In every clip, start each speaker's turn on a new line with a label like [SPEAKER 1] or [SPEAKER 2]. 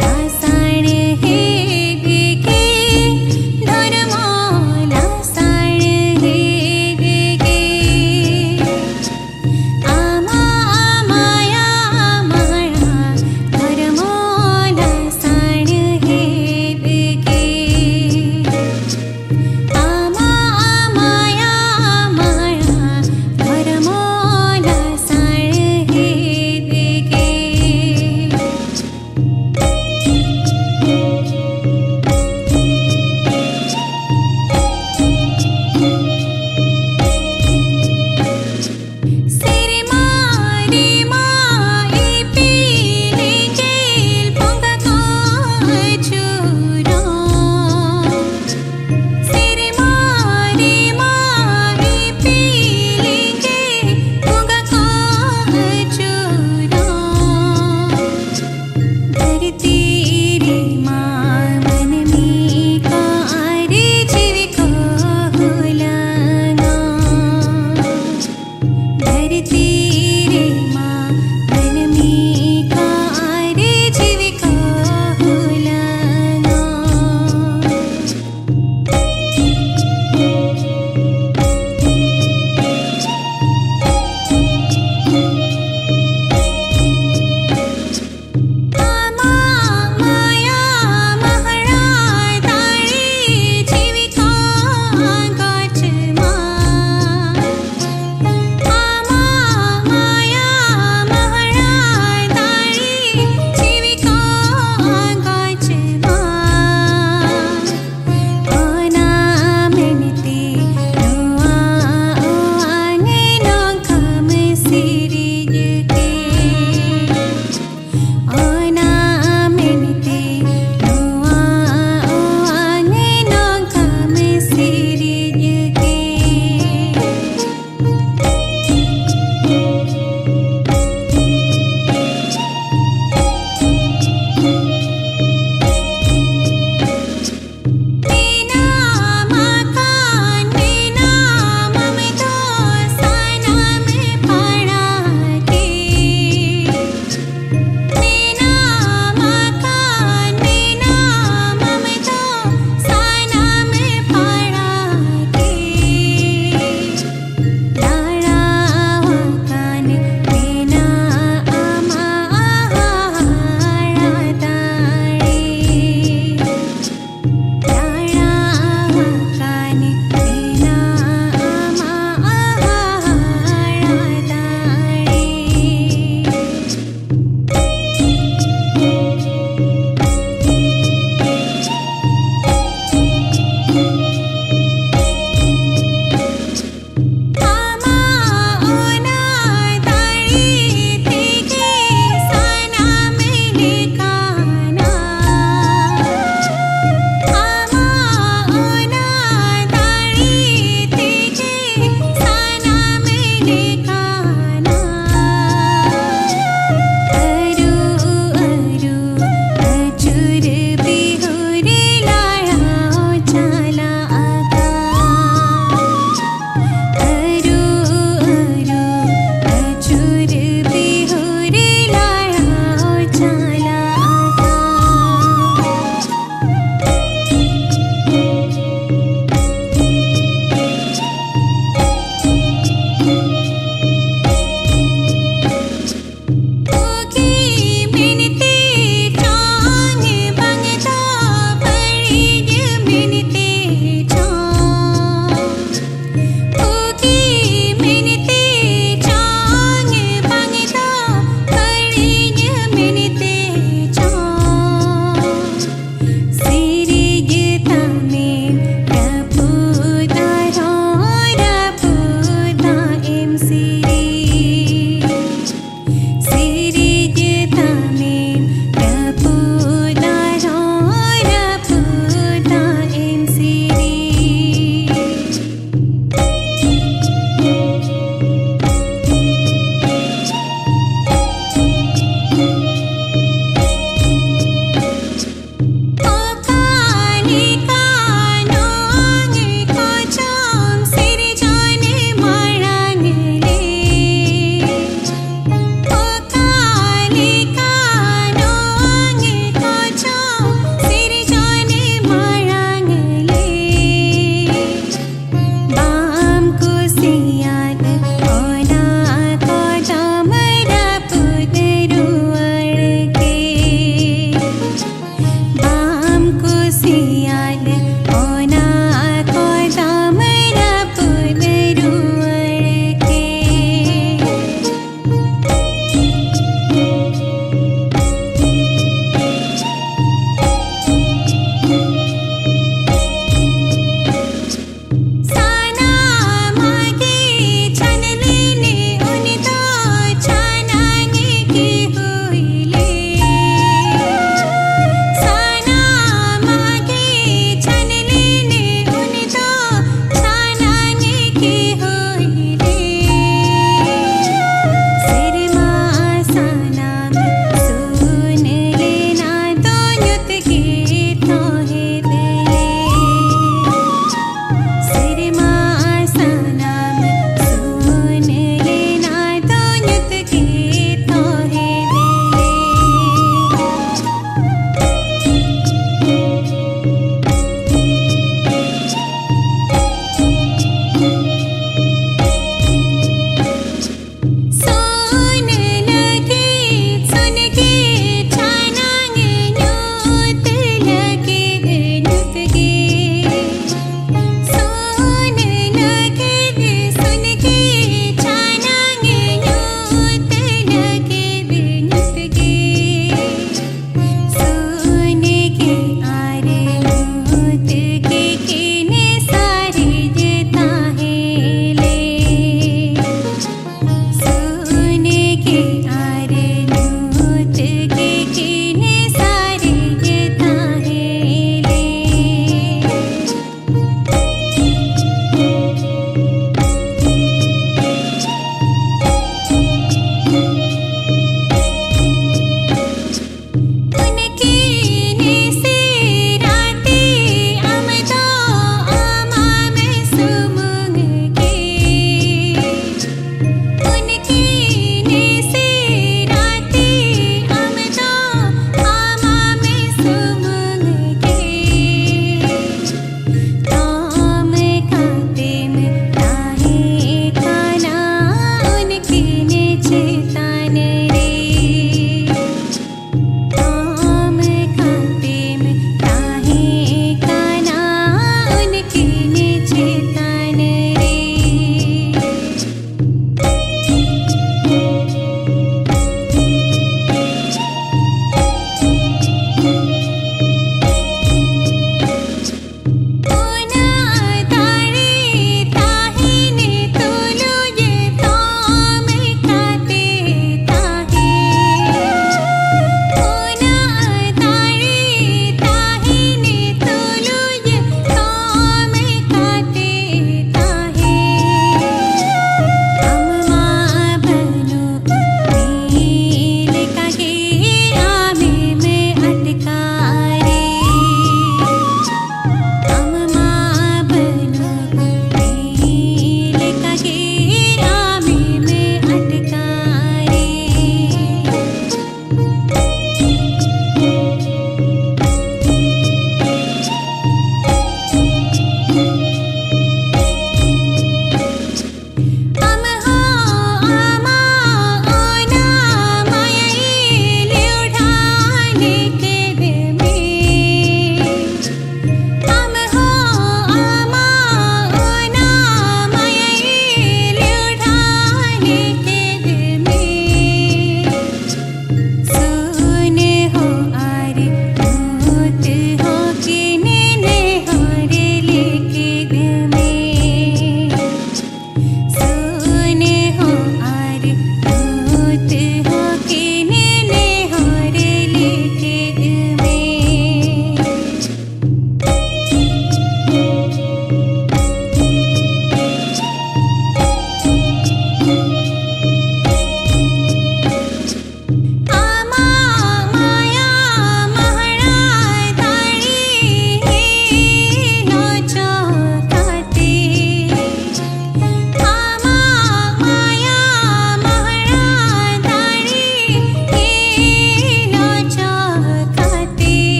[SPEAKER 1] लासाण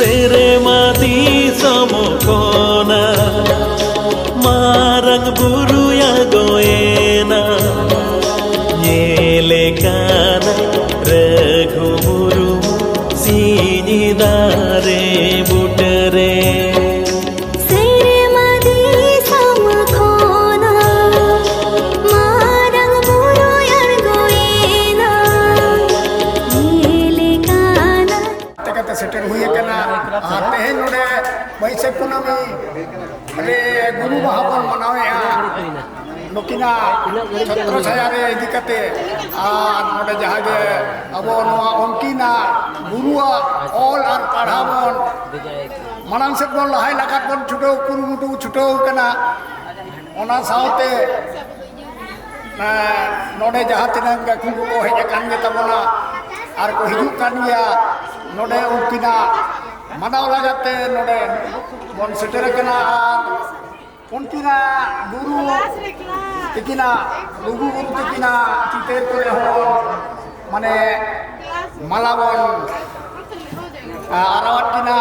[SPEAKER 1] Seremadi samokona marang buru ya goena nyelekana regu buru sini dare butere
[SPEAKER 2] सेटर हुए कना तेहन नोडे बैसाख कुनामी रे गुरु माहा बन मनावे नुकिना छत्र छाया रे इदी कते आर नोडे जहागे अबो नोआ उनकिना गुरुआ ऑल आर पढ़ा बन मानम सेट बन लहाय लागात बन छुटो कुरुमुटु छुटो कना ओना सावते नोडे जहा तिना गाकु को हेज कान गे तबना आर को हिजुक कान गया नोडे उनकिना मनाव लगाते नोडे बन सेटर कना उनकिना गुरु तिकिना लुगु गुरु तिकिना चितेर करे हो माने माला बन आरावत किना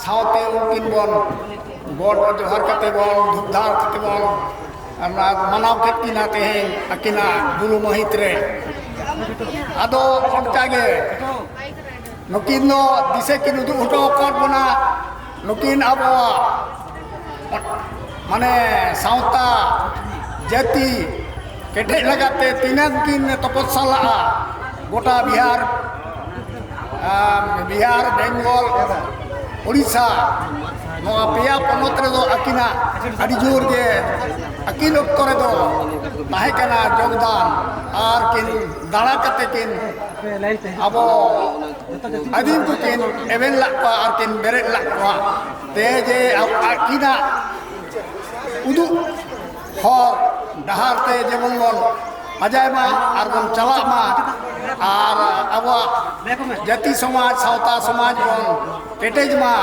[SPEAKER 2] सावते उनकिन बन गॉड जोहार कते बन धुपधार कते बन हमरा मनाव केत किना तेहेन अकिना गुरु महित रे आदो उनकागे नुकिन नो दिसे किन उदु हटो कर बना नुकिन अब माने सावता जाति केटे लगाते तीनन किन तपस्या गोटा बिहार बेंगल उड़ीसा नोआ पेया पनत रे दो अकिना अडी जोर गे अकिन ओक्तो रे दो ताहे कना योगदान आर किन दाड़ा कते किन अब आदिम को किन एवेन लाक्वा आर किन बेरेट लाक्वा ते जे अकिना उदु हर डहार ते जेमन बन अजाय मा आर बन चला मा आर अब जाति समाज सावता समाज बन केटेज मा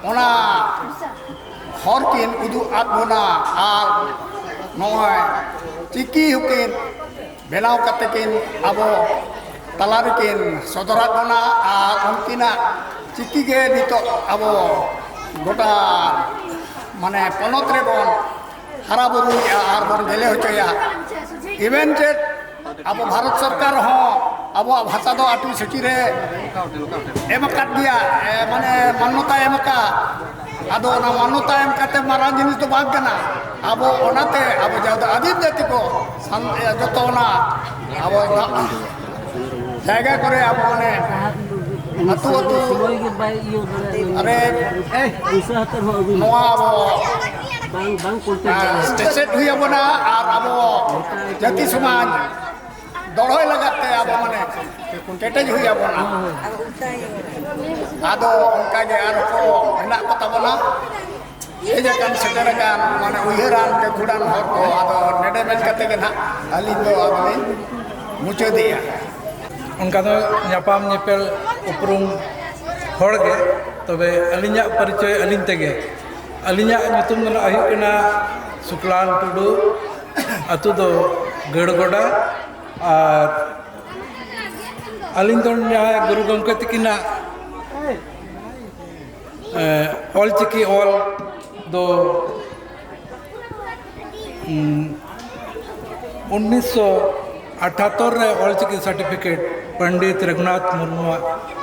[SPEAKER 2] ओना हर किन उदु आद बोना आर नोय चिकी हुकिन बेनाव कते किन अब तला किन सदरात बोना आर उनकिना चिकी गे नितो अब गोटा माने पनत रे बन हारा बुरु आर बन गेले होचया इवेन जे अब भारत सरकार हो अब भाषा दो आटू सची रे एमकात दिया माने मान्यता एमका आदो ना मान्यता एम काते मारा जिनिस तो बाग कना अब ओनाते अब जादा आदिम जाति को जतो ना अब जायगा करे अब माने अतु अतु अरे नोआ स्टेट हुई बना और अब जाति समाज दौड़े लगाते अब माने केटेज हुई बना आदो उनका गे आर को हेना पता बना ए जकान सेटर कान माने उयहरान के गुडान हर को आदो नेडे मेल कते के ना अली दो आदमी मुचे दिया
[SPEAKER 3] उनका दो ᱧᱟᱯᱟᱢ ᱧᱮᱯᱮᱞ उपरुम हर गे तबे अलिᱧᱟ परिचय अलिñ तेगे अलिᱧᱟ ᱧᱩᱛᱩᱢ ᱫᱚ ᱦᱩᱭᱩᱜ ᱠᱟᱱᱟ सुकलाल टुडू अतु दो गड़गोड़ा और अलिñ दो गुरु गमके तकिना ऑल चिकी ऑल दो 1978 रे ऑल चिकी सर्टिफिकेट पंडित रघुनाथ मुर्मू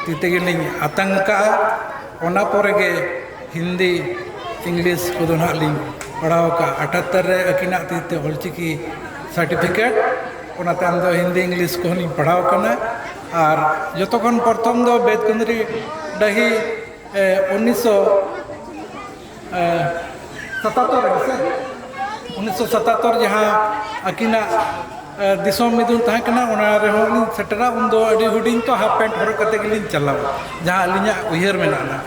[SPEAKER 3] तीतेगिलिंग आतंका ओना पोरेगे हिंदी इंग्लिश को दो नालिंग पढ़ाव का 78 रे अकिना तीते ऑल चिकी सर्टिफिकेट ओना ताम दो हिंदी इंग्लिश को नहीं पढ़ाव कना और जतो खन प्रथम दो बेदकुंदरी डही 1977 जहाँ अकिना दिसोम मिदुन तहाँ कना ओना रेहों सेटरा उन दो अडी हुडिंग तो हाफ पैंट हर कते गिलिन चलाव जहाँ अलिञा उयहर मेनाना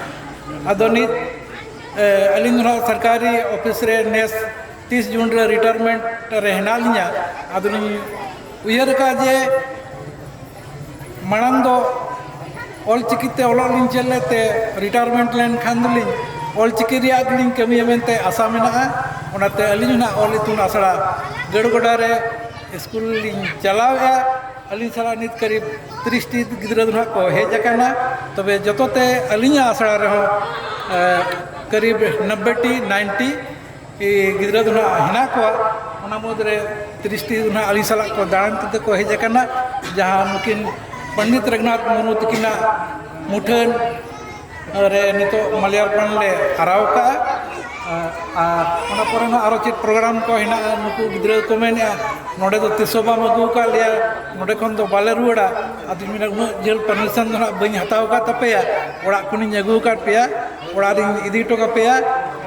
[SPEAKER 3] आदो नित अलिञ सरकारी ऑफिस रे नेस 30 जून रे रिटायरमेंट रे हेनालिञा आदो उयहर का जे मानम दो ऑल चिकिते ओलोलिन चलते रिटायरमेंट लेन खानदुलिन ऑल चिकी रिया गिलिन कमी मेनते आशा मेना ओनाते अलिञ ना ऑल इतुन आसड़ा गड़गोड़ा रे स्कूल चलावे अली साला नित करीब 30 टी गिद्रा दुना को हेज अकाना तबे जतोते अलिया आसड़ा रहो करीब 90 टी 90 गिद्रा दुना हिना को ओना मुद्रे 30 टी दुना अली साला को दान ते को हेज अकाना जहां मुकिन पंडित रघुनाथ मुर्मू तकिना मुठन रे नितो मलयालम ले हराव का आरो चेत प्रोग्राम को हिना नुकु गिद्रा को मेने नोडे तो तिसोबा मगु का लिया नोडे खन तो बाले रुड़ा आदमी मिना उन जेल परमिशन ना बई हताव का तपेया ओड़ा कुनी अगु का पेया ओड़ा दिन इदी टो का पेया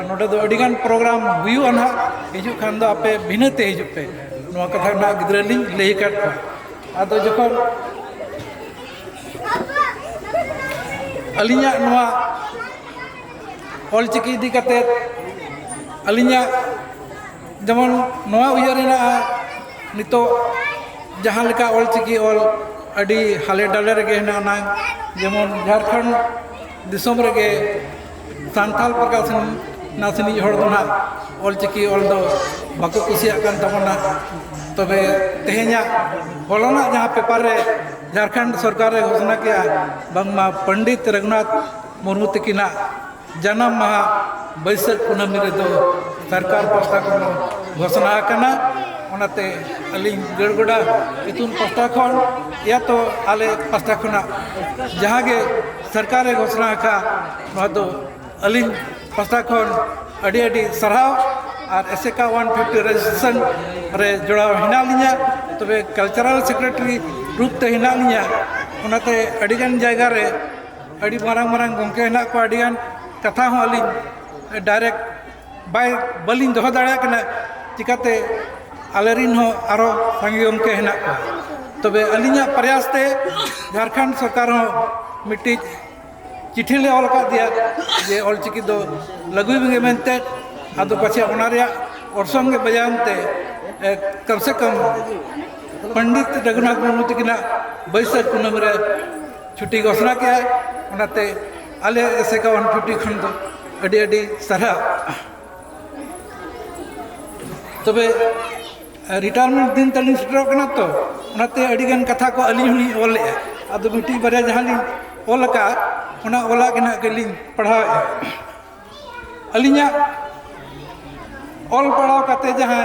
[SPEAKER 3] नोडे दो अडिगान प्रोग्राम हुयु अना हिजु खान दो आपे भिनते हिजु पे नोआ कथा ना गिद्रा लिंग लेहि काट आदो जखन अलिया नोआ ऑलचिकी इदी कते अलिया जेमन नोआ उयरना नितो जहाँ लेका ऑलचिकी ऑल अडी हाले डाले रगे ना जेमन झारखंड दिसोम रगे सांथाल प्रकाशन नासनी हड़ दो ना ऑलचिकी ऑल दो बाको कुसिया कान तबना तबे तेहे냐 होलना जहाँ पेपर रे झारखंड सरकार रे घोषणा किया बंगमा पंडित रघुनाथ मुर्मू तकिना जन्म माह बैसाख कुनामी रे दो सरकार पास्ता को घोषणा करना ओनाते अली गड़गड़ा इतुन पास्ता खन या तो आले पास्ता खना जहाँ के सरकार रे घोषणा का नोआ दो अली पास्ता खन अडी अडी सराव और एसेका 150 रजिस्ट्रेशन रे जोड़ा हिना लिया तबे कल्चरल सेक्रेटरी रूप ते हिना लिया ओनाते अडिगान जायगा रे अडी मारंग मारंग गंके हिना को अडिगान कथा हो अली डायरेक्ट बाय बलिन दोह दाड़ा कना चिकाते आलेरिन हो आरो संगी गंके हिना को तबे अलिया प्रयास ते झारखंड सरकार हो मिट्टी चिट्ठी ले ऑल का दिया जे ऑलचिकी दो लगुई बिगे मेनते आदो पछे ओना रे orsong बजानते कम से कम पंडित रघुनाथ मुर्मू तकिना बैसाख कुनामी रे छुट्टी घोषणा किया ओनाते आले एसेका 150 खन दो अडी अडी सरहा तबे रिटायरमेंट दिन तलिन सेटरो कना तो ओनाते अडिगान कथा को अली हुनी ओले आदो मिट्टी बारे जहां लिन ओल का ओना ओला केना केलिन पढ़ाव अलिया ऑल पढ़ाव कते जहाँ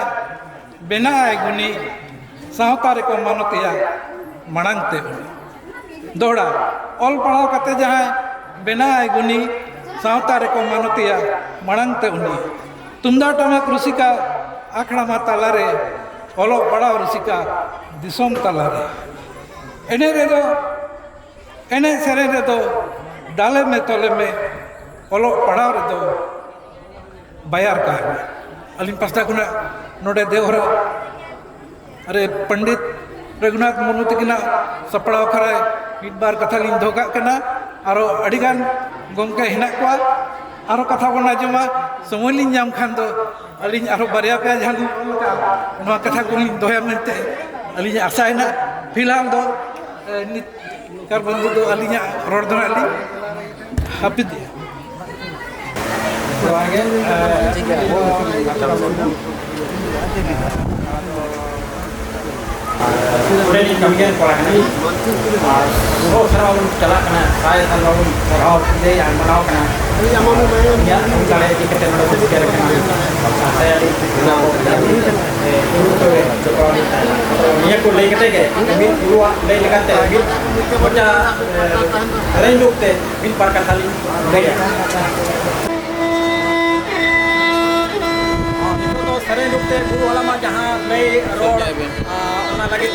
[SPEAKER 3] बेनाय गुनी सावता रे को मानतिया मणंगते दोड़ा ऑल पढ़ाव कते जहाँ बेनाय गुनी सावता रे को मानतिया मणंगते उनी तुमदा टमक रुसिका आखड़ा मा तालारे ऑलो पढ़ाव रुसिका दिसोम तालारे एने रे दो एने सेरे रे दो डाले में तोले में ऑलो पढ़ाव रे दो बायार का अलिन पास्ता खुना नोडे देवहरा अरे पंडित रघुनाथ मुर्मू तकिना सपड़ाव खराय मिद बार कथा लिन धोका कना आरो अडिगान गंके हिना को आरो कथा बना जमा समय लिन जाम खान दो अलिन आरो बारिया पे जहां नोआ कथा को लिन दोया मेनते अलिन आशायना फिलहाल दो नित कर बंधु दो अलिन रोड दो Ali हापिद
[SPEAKER 4] udah di kamian kolam ini, serau celak kena, saya kalau serau dia yang menau kena, ya kalau di ketemu dengan sejarah kena, saya di dulu tu sekolah ni aku lagi kata ke, bin dulu lagi kata, bin macam renjuk te, bin pakai kali, sering dukte guru ulama jahang lay road ona lagi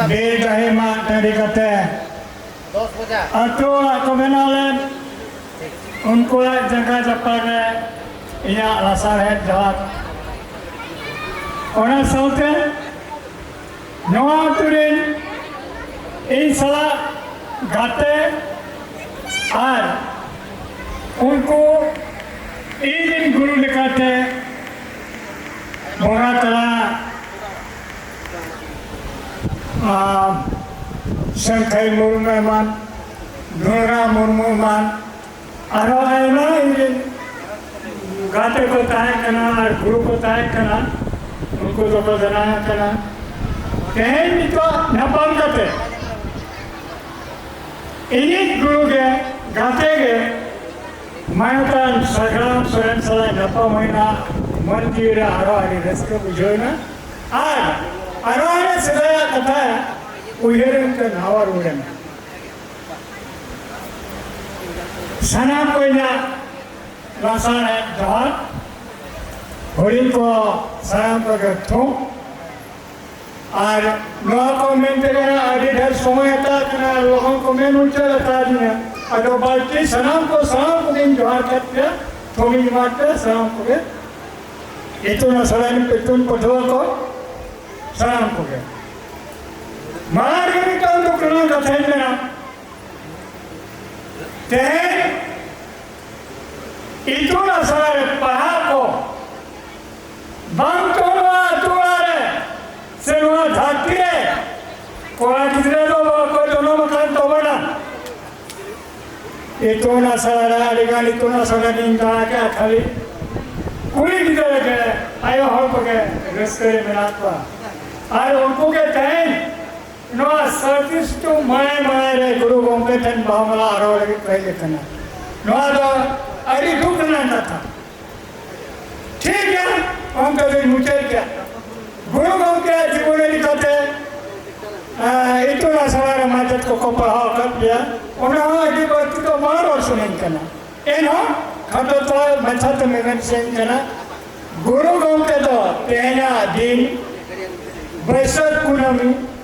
[SPEAKER 5] Di Dahima dari kata Atau aku benalan Unku jaga japare Iya lasar head jawab Orang saute Noa turin In salah Gate Ar Unku Idin guru lekate Boratala Sengkai Murmuman, Dura Murmuman, Aro Aina ini Gate ko tahan kana, guru ko tahan kana, unko doko jana kana. Tehen itu napam kate. Ini guru ke, gate ke, mayatan sagam suran salah napam hoina, manjira aro ani reska bujoina. Aro ani sedaya kata. Uyaran ke nawar uran. Sana punya lasan jahat, horin ko sana pergetung, ar noa komen tegana adi dah semua eta kena lohong komen uncel tadinya. Ada balti sana ko din jahat katnya, thomi mata sana ko ke. Itu nasalan petun kodwa ko sana ko ke. Margari kan to kena kathay na tehen itu nasare pahako bangtonwa tuare senwa dhakire kora kidre do ko dono makan to bana itu nasare aligan itu nasare ninga ka khali kuli kidre ke ayo hol ko ke reskare menatwa ar unko ke tehen Noa service to my Guru Gompe and Bhamala Arori Kayakana. Noa the Adi Dukanata. Take it on the Muteka. Guru Gompe, Jibuni Kate, Ituna Sara Matat Kokopa Kapia, Ona give a to the Maro Sunankana. Eno, Katata, Matata Megan Sankana, Guru Gompe, Tena, Din, Baisat Kunami.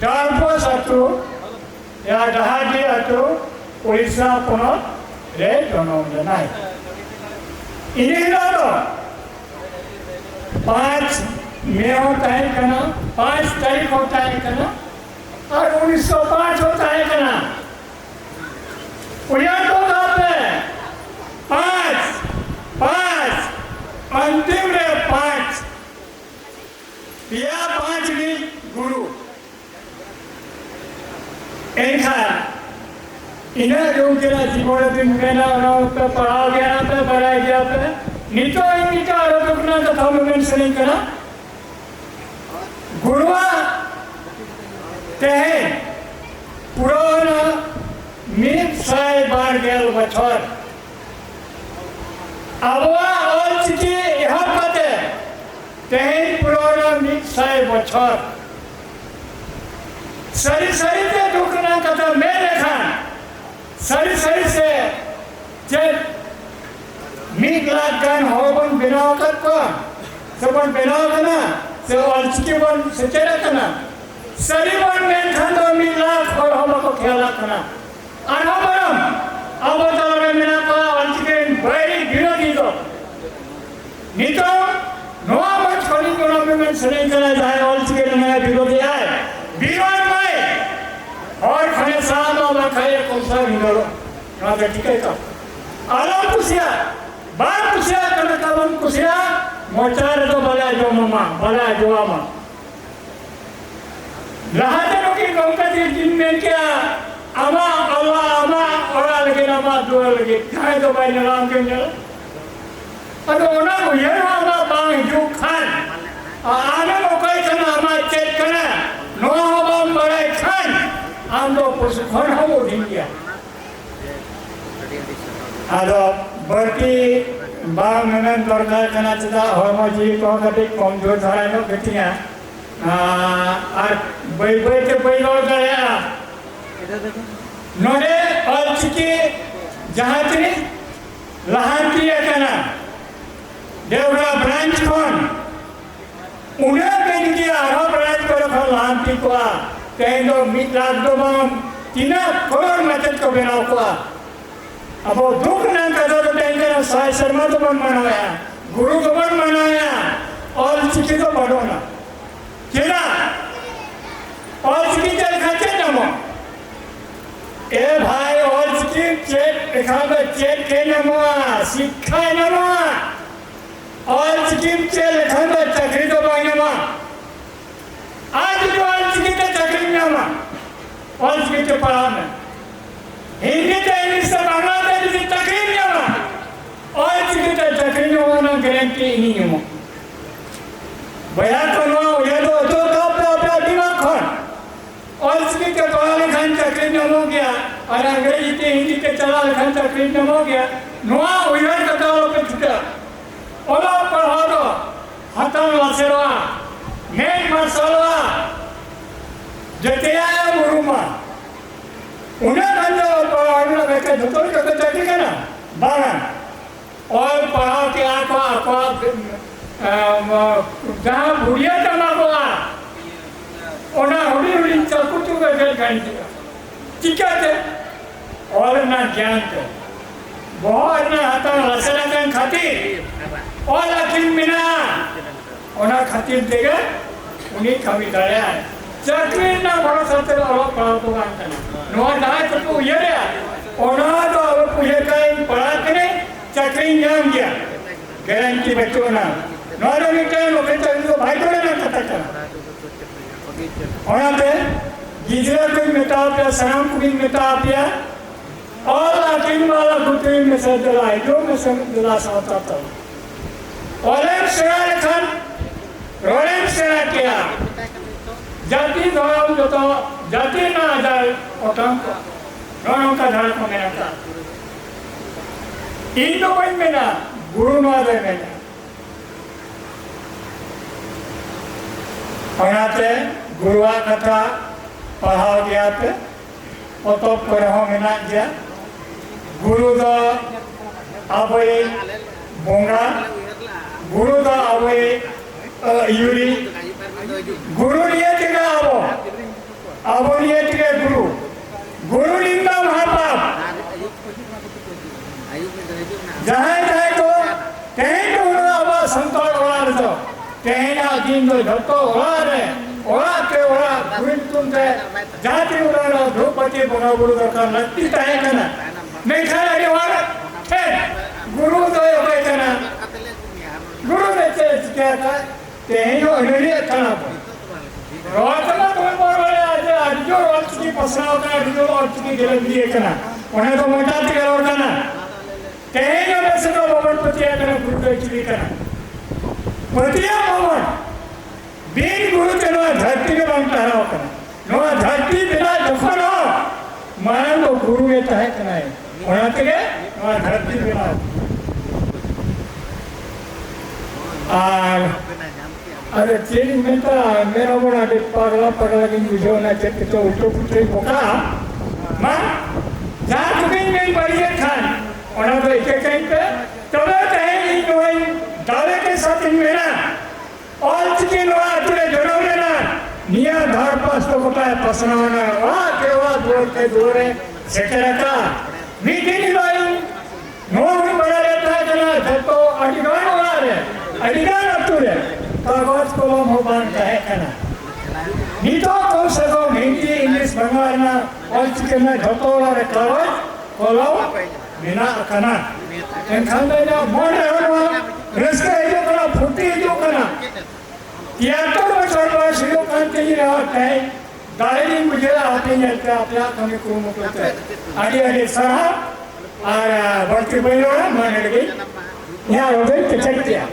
[SPEAKER 5] Dalpo satu, ya dahadi atau Odisha punot re dono janai. Ini lado 5 Mei होता है कना 5 तारीख होता है कना और 1905 होता है कना उन्हें तो कहते 5 अंतिम रे 5 या 5 भी गुरु इन्हें जो किया जीवन दिन में ना उनको पढ़ा गया ना पे पढ़ाया गया पे नितो इनका आरोप करना तो था मैं नहीं करा गुरुआ कहे पुराना मिट साय बार गेल बचर अब और चिट्ठी यहाँ पते कहे पुराना मिट साय बचर सरी सरी ते दुखना कथा मैं देखा सरी सरी से जब मिगलात गान होबन बिनाव कर को सबन बिनाव करना से अलचिके बन सचेरा करना सरी बन में खंडो मिगलात और हम को ख्याल करना अनो बरम अब तो रे मेरा को अलचिके बड़ी विरोधी दो नितो नोआ मत खोली को में सने करना जाए अलचिके ने विरोधी आए विरोध और खाने सालों में खाए कौन सा हिंदू ना ठीक है तो आराम कुशिया बार कुशिया करने का बन कुशिया मोचार तो बला जो मम्मा बला जो आमा लहाते लोग की गौकती दिन में क्या आमा अल्लाह आमा और अलगे आमा दो अलगे खाए तो भाई नाम क्यों चला अरे उन्हें को ये आमा बांग जो खान आने को कोई करना आमा चेक करना नौ बांग बड़े खान हम लोग पुष्करण हम उठेंगे आदो बर्ती बांग में दरकार करना चाहता हॉर्मोन जी को कभी कमजोर धारा नो कितने आर बाई के बाई लोग गया नोरे और चिकी जहाँ तरी लहांती है करना देवरा ब्रांच कौन उन्हें बेंच किया हर ब्रांच खन लांती को तेन दो मिट लाख दो बम तीना करोड़ माचेद को बनाव को अब दुख ना कदो तो तेन साय शर्मा तो बन मनाया गुरु तो बन मनाया और चिकी तो बढ़ो ना केना और चिकी चल खाते नमो ए भाई और चिकी चेट एखाद चेट के नमो शिक्षा नमो और चिकी चेट एखाद चक्री तो बाई नमो आज जो और चिकी तो चक्री नमो और चिकी तो पढ़ा में हिंदी तो इंग्लिश तो बांग्ला तो जिस चक्री नमो और चिकी तो चक्री नमो ना गारंटी नहीं नमो बयान करना ये तो दिमाग खोल और इसकी के पढ़ा लिखान चक्री नम हो गया और अंग्रेजी के हिंदी के चला लिखान चक्री नम हो गया नुआ उयर का दाव पे छुटा ओला पढ़ा दो हतन वासेवा मेन मसलवा जतिया मुरुमा उन्हें बंदो पढ़ाने बेटे धुतों का तो चक्री का ना बाना और पढ़ा के आको जहाँ बुढ़िया टमाको ओना हुडी हुडी चलकुचु का गल गाड़ी दिया चिका थे और ना ज्ञान थे बहुत ना आता रसना का खातिर और लेकिन मिना ओना खातिर देगा उन्हीं कमी दाया चक्री ना बड़ा सत्य और पढ़ा तो काम करना नोआ दाए तो तू ये रे ओना तो अब पूछे कहीं पढ़ा करे चक्री नाम गया गारंटी बच्चों ना नोआ मिटे लोगे तो भाई को ना कटा करना और पे गिजरा कोई मेटापिया सनाम कोई मेटापिया और आखिर वाला गुटे में से दलाई जो में से दला साता था और एक शेर खान रोलेम शेर किया जाति धर्म जो तो जाति ना आ जाए ओटम को नौनों का धर्म को मेरा था इन दो कोई में ना गुरु नादे में ना और आते गुरुआ कथा पढ़ाओ गया पे पतोप को रहो मिना गया गुरु दा आवे बोंगा गुरु दा आवे यूरी गुरु लिए तिगा आवो लिए तिगा गुरु लिंगा महापाप जहाँ तो कहीं तो उन्होंने आवा संतोष वाला रहो कहीं ना दिन तो धक्को वाला रे ओरा के ओरा गुरु तुमसे जाति उड़ाना द्रौपदी बना गुरु का लगती है क्या नहीं खाना ये वाला है गुरु तो ये होता है ना गुरु ने चेंज किया था तेरी वो इन्हें खाना पड़ा रोज़ना तुम्हें बोल रहे आज जो रोज़ की पसंद होता है जो रोज़ की गिरफ्त दिए क्या उन्हें तो मोटा तिगर होता ना तेरी जो वैसे तो भवन पतिया करना गुरु को इच्छी करना पतिया भवन बीन गुरु के नोआ धरती के बंटा है ओकरा नोआ धरती बिना दुखन हो मानव तो गुरु में तहे कनाए होना तके नोआ धरती बिना अरे चेरी में तो मेरा बड़ा पगला की मुझे ना चेक तो उल्टो पुल्टो बोका मां जा तुम्हें नहीं बढ़िया खान होना तो एक कहीं पे तबे तहे नहीं नोई दावे के साथ इन मेरा और चिकिन वाला तुरे जोड़ो लेना निया धार पास तो होता है पसनाना वाह के वाह दूर के दूरे सेकरा का मीठी नहीं भाई नोह में बड़ा रहता है जना जब तो अडिगान वाला रे अडिगान अतुरे कागज को हम हो बांधता है कना नी तो कौन से तो हिंदी इंग्लिश बंगाल ना और चिकिन में धोतो वाला रे कागज कोलो बिना कना इन खाने जा मोड़े होना रिस्क है जो कना फुटी जो कना यात्रा में चलवा शुरू करते ही रहता है दायरी मुझे आते हैं क्या अपना कमी को मुकलते हैं आगे आगे सहा और बढ़ती बनो ना माने लगे यहाँ हो गई तो चल दिया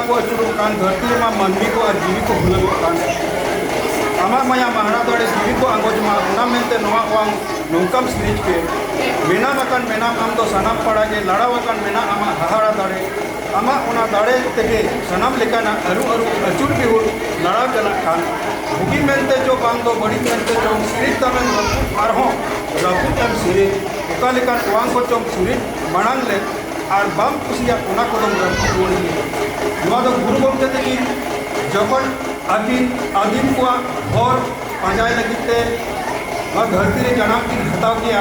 [SPEAKER 6] को अचुरुकान धरती में मनमी को और जीवी को भूलगोकान आमा माया महारा दड़े जीवी को आंगोजमा उना मेनते नोआ वांग नोंकम स्नेज के मेना मकान मेना आम तो सनाम पड़ा के लड़ा वकान मेना आमा हहारा दड़े आमा उना दड़े तेगे सनाम लेकाना अरु अरु अचुर बिहुर लड़ा चला खान बुगी मेनते जो बांग दो बड़ी मेनते जो स्क्रिप्ट तमें रपूत आरहों रपूत एम सिरे उका लेकान वांग को चोम सुरी मनांग ले और बाम कुसिया उना को दम रपूत बोली नवा दो गुरु गमते तेगी जखन आदिम को हर पाजाय लगिते धरती रे जनाम की हताव किया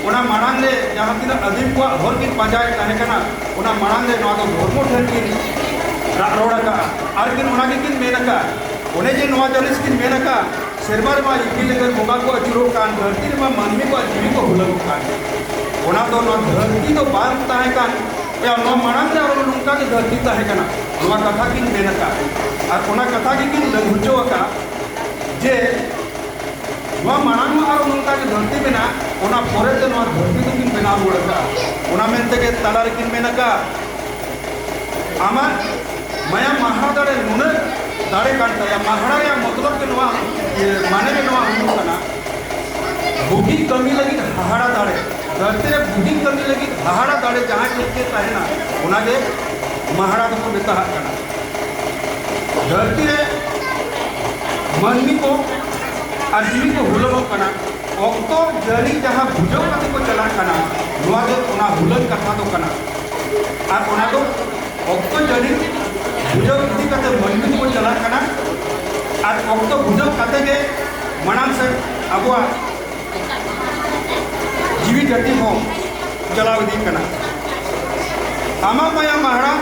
[SPEAKER 6] उना मांग ले जहाँ तीन आदिम को हर की पाजाय तहकना उना मांग ले धर्म ठेन की रोड़ा और किन किन मेनका उन्हें जे नवा जलिस किन मेनका सेरबार मा इकिल लेकर बोगा को अचुरो कान धरती रे मा मानवी को जीवी को हुलग कान उना तो धरती तो बांध ताहे कान या नो मांग रे और नुका के धरती ताहे कना नवा कथा किन मेनका और उना कथा किन लघुचो का जे नवा मांग और नुका के धरती बेना उना पोरे ते नवा धरती तो किन बेना बोलका उना मेनते के तलार किन मेनका आमा माया महादारे नुने दारे कांटा या महाड़ा या मतलब के नवा माने के नवा हम कना बुद्धि कमी लगी हाहाड़ा दारे धरती रे बुद्धि कमी लगी हाहाड़ा दारे जहाँ के ताहेना उनागे महाड़ा को बेता कना धरती रे मनमी को आजीवी को हुलग कना ऑक्टो जरी जहाँ भुजो कते को चला कना नवागे उना हुलग कथा तो कना और उना को ऑक्टो जरी भुजो इदी कते मनमी को चला कना और ऑक्टो भुजो कते के मनाम से अबुआ जीवी गति हो चलाव दी कना आमा माया महाड़ा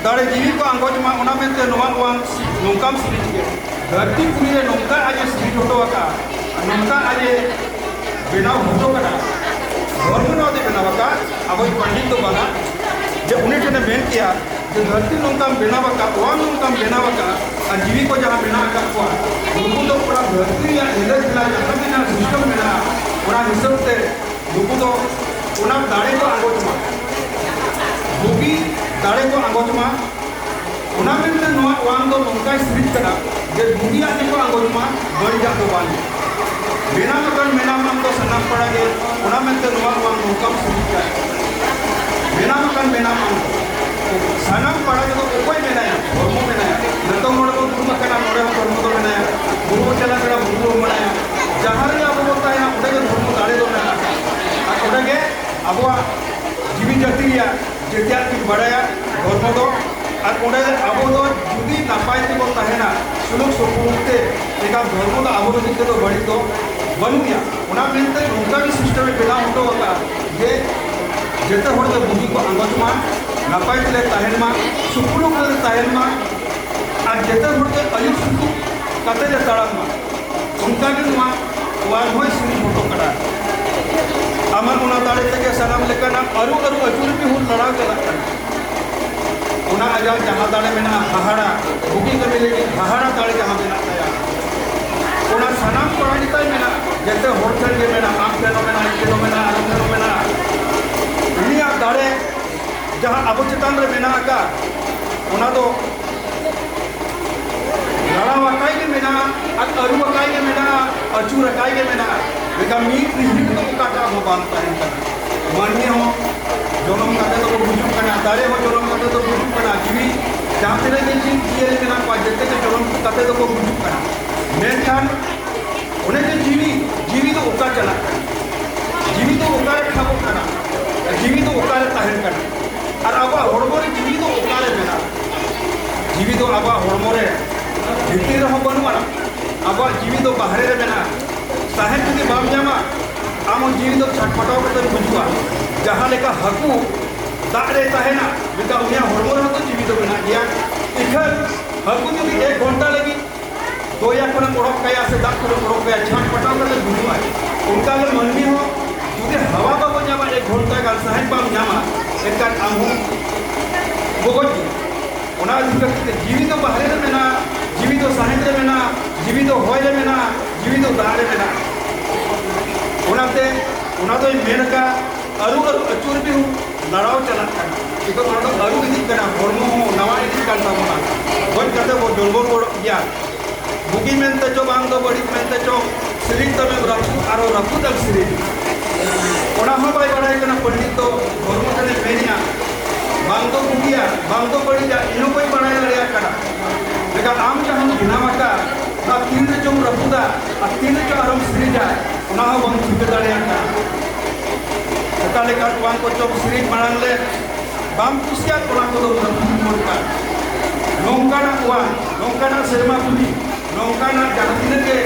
[SPEAKER 6] दाड़े जीवी को अंगोज मा उना मेंते नोवा वांग नोंकाम सिरिज के धरती पुरी रे नोंका आज सिरिज होतो का नोंका आज बेनाव होतो कना धर्म नो दे बेनाव का अब पंडित तो बना जे उन्हें ने मेन किया जो धरती नोंकाम बेनाव का वांग नोंकाम बेनाव का और जीवी को जहां बेना का हुआ उनको तो पूरा धरती या हिलज हिला जहां बिना सिस्टम बेना पूरा हिसाब से उनको तो उना दाड़े को अंगोज मा बुगी दाड़े को अंगोज मा उना मेंते नोवा वांग दो नोंका सिरिज कना जे बुगी आने को अंगोज मा बड़ी जा तो बानी बेना मकन मेना मान तो सन्ना पड़ा के उना मेंते नोवा वांग नोंका सिरिज का बेना मकन मेना मान सनम पड़ा के तो कोई मेना है धर्म मेना है नतो मोड़ को गुरु मकना मोड़े धर्म तो मेना है गुरु चला कड़ा गुरु मेना है जहां रे अब बोलता है उडे के धर्म दाड़े दो मेना और उडे के अब जीवी जाति या जेतिया की बड़ाया धर्म दो और उडे अब दो जुदी नापाय ते बोलता है ना सुलुक सुपुते एका धर्म दो अब दिते तो बड़ी तो बनुया उना मेनते उनका भी सिस्टम बेला होतो होता ये जेते होड़ के बुगी को अंगज मा नापाय ते ताहेन मा सुपुलु के ताहेन मा और जेते होड़ के अयुक सुपु कते जे ताळम मा उनका भी मा वार होय सिरी फोटो कड़ा अमर उना दाड़े के सलाम लेकर अरु अरु अचुर भी हुन लड़ाव चला उना आजा जहां दाड़े में ना हाहाड़ा बुगी के मिलेगी हाहाड़ा दाड़े जहां में ना आया उना सनाम पढ़ाई में ना जैसे होटल के में ना आम फेनोमेना फेनोमेना आम फेनोमेना इनिया दाड़े जहां अब चितान रे मेना का उना तो लड़ा वकाई के मेना अरु वकाई के मेना अचूर वकाई के मेना लेकिन मीट रिहिट तो काटा हो बांधता है माननीय हो जोनम काटे तो बुजुर्ग कना दारे हो जोनम काटे तो बुजुर्ग कना जीवी जहाँ तेरे के चीज किए लेकिन आप जैसे के जोनम काटे तो बुजुर्ग कना मेन ध्यान उन्हें के जीवी तो उका चला जीवी तो उकारे खाबो कना जीवी तो उकारे ताहेन कना और अब हड़मोरे जीवी तो उकारे मेना जीवी तो अब हड़मोरे भित्ती रहो बनुआ अब जीवी तो बाहर रे मेना ताहेन जुदी बाम जामा आम जीवी तो छटपटाव करते बुझुआ जहाँ लेका हकू दाग रे ताहेना लेका उनिया हड़मोरे तो जीवी तो मेना गया इखर हकू जुदी 1 घंटा लगी तो या कोन ओडक कया से दाग कोन ओडक कया छटपटाव करते बुझुआ उनका ले मनमी हो जुदी हवा बाबो जामा 1 घंटा का साहेब बाम जामा एका आमु बोगज उना जीवी तो बाहर रे मेना जीवी तो साहेब रे मेना जीवी तो होय रे मेना जीवी तो दाग रे मेना उनाते उना तो मेनका अरु अरु अचूर भी लड़ाव चला इको मानो अरु इदी कना हरमो नवा इदी कांता मोना गोज कते वो जंगल बोड़ गया बुगी मेनते चो बांग दो बड़ी मेनते चो सिरिज तमे रखु आरो रखु तक सिरिज ओना हो बाय बड़ाई कना पंडित तो धर्म कने मेनिया बांग दो बुगिया बांग दो बड़ी जा इनो कोई बड़ाई लड़िया कना लेकिन आम जहां बिनावका ना तीन रे चो रखुदा आ तीन चो आरम सिरिज आ ओना हो बंग छिके दाड़िया का कले का बांग को चो सिरिज मांग ले बाम कुसिया कोना को दो रखु मोर का नोंका ना nongkana serma puni nongkana jalan ini ke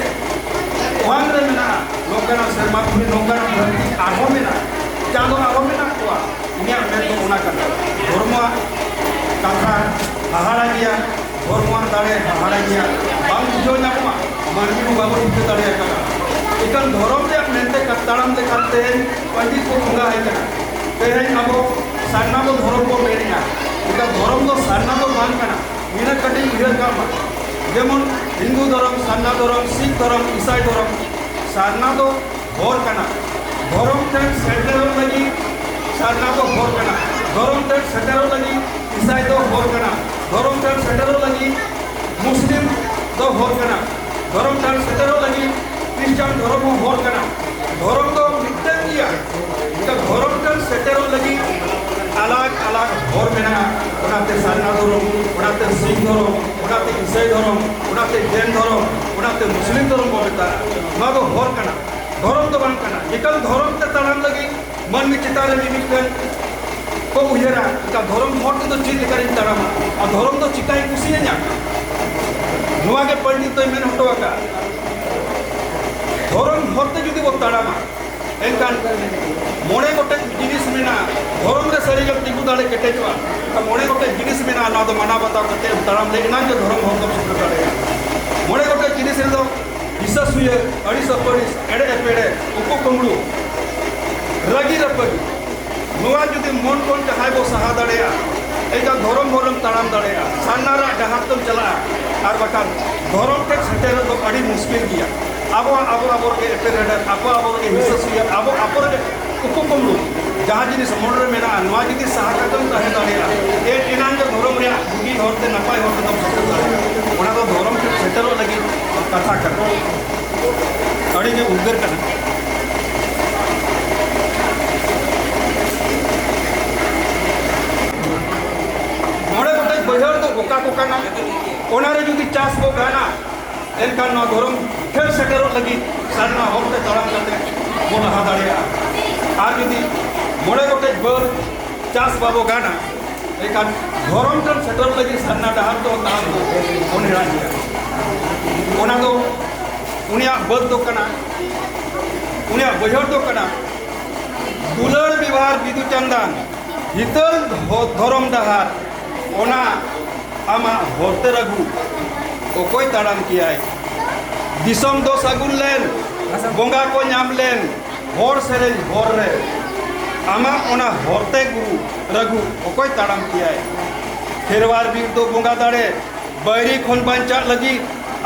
[SPEAKER 6] uang remena nongkana serma puni nongkana berarti aromena jangan aromena tua ini yang mereka gunakan horma kata haharagia horma tare haharagia bang tujuannya apa mandi bu bawa itu tare kata ikan dorom dia mente kataram de kate pandit ko enggak ikan kehai abo sarna bo dorom ko beringa ikan dorom do sarna do bang kana mina kati iran kama যেমন হিন্দু ধর্ম সান্না ধর্ম শিখ ধর্ম ইসাই ধর্ম সান্না তো হর কানা ধর্ম তে settle লাগি সান্না তো হর কানা ধর্ম তে সেটেল লাগি ইসাই তো হর কানা ধর্ম তে সেটেল লাগি মুসলিম তো হর কানা ধর্ম তে সেটেল লাগি খ্রিস্টান ধর্ম হর কানা ধর্ম তো মিথ্যা দিয়া এটা ধর্ম তে সেটেল লাগি अलग अलग हर मेना उनाते सारना धर्म उनाते सिख धर्म उनाते ईसाई धर्म उनाते जैन धर्म उनाते मुस्लिम धर्म को बेटा ना तो हर कना धर्म तो बन कना एकल धर्म ते तड़ाम लगी मन में चितारे मिमिकन को उयरा का धर्म मोट तो चीज करी तड़ाम और धर्म तो चिकाई कुसिया न्या नुआ के पंडित तो मेन हटवा का धर्म होते जुदी वो तड़ामा एनकान मोड़े गोटे जिनिस मेना धर्म रे सरीगल तिगु दाले केटेजवा का मोड़े गोटे जिनिस मेना ना तो माना बता करते तड़ाम ले ना जो धर्म हो तो सुन करे मोड़े गोटे जिनिस रे तो विश्वास हुए अड़ी सपरिस एडे एपेडे उको कंगड़ू रगी रपगी नुआ जुदी मन कोन जहाय बो सहा दड़ेया एका धर्म तड़ाम दड़ेया सानारा डहार तुम चला आर बकान धर्म टे सेटेर तो अड़ी मुश्किल गया अब के एपेरेडर अब के विश्वास हुए अब उको कंगड़ू जहाँ जिनिस मन रे मेना नुआ जुदी सहा कदम तहे दड़ेया ए इनान जो धर्म रे बुगी होते नपाय होते तो सेटेल दड़ेया ओना तो धर्म टे सेटेल लगी कथा कर अड़ी के उद्गर करना मोड़े गोटे बहर तो गोका कोकाना ओनारे जुदी चास बो गाना एनकान ना धर्म खेल सेटेल लगी सारना होते तड़ाम करते बो लहा दाड़ेया आर जुदी मोड़े गोटे बर चास बाबो गाना एकान धर्म टन सेटेल लगी सारना डहार तो ताम तो ओनेरा गया ओना तो उनिया बद दो कना उनिया बहर दो कना दुलर विवाह बिदु चंदन हितल धर्म डहार ओना आमा होते रघु ओकोई तड़ाम किया दिसम दो सगुन लेन बोंगा को नाम लेन होर सेरेन होर रे आमा ओना होते गुरु रघु ओकोई तड़ाम किया खेरवार बीर दो बोंगा दाड़े बैरी खन बंचा लगी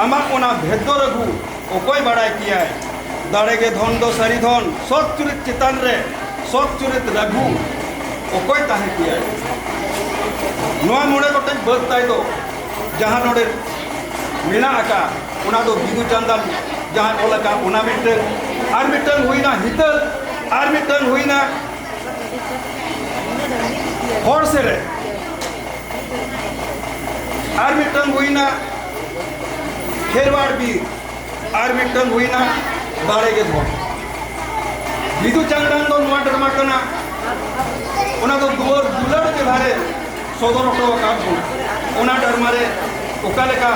[SPEAKER 6] आमा ओना भेदो रघु ओकोई बड़ाई किया दाड़े के धन दो सरी धन सत चुरित चितान रे सत चुरित रघु ओकोई ताहे किया नुआ मोड़े गोटे बदताई दो जहाँ नोड़े मेना आका उना दो बिदु चंदन जहाँ ओलका उना मिटन आर मिटन हुईना हितल आर मिटन हुईना होर सेरे आर मिटन हुईना खेरवाड़ बीर आर मिटन हुईना दाड़े के धोन बिदु चंदन दो नुआ डरमा कना उना दो दुवर दुलड़ के भारे सदर हटो का उना डरमारे ओकालेका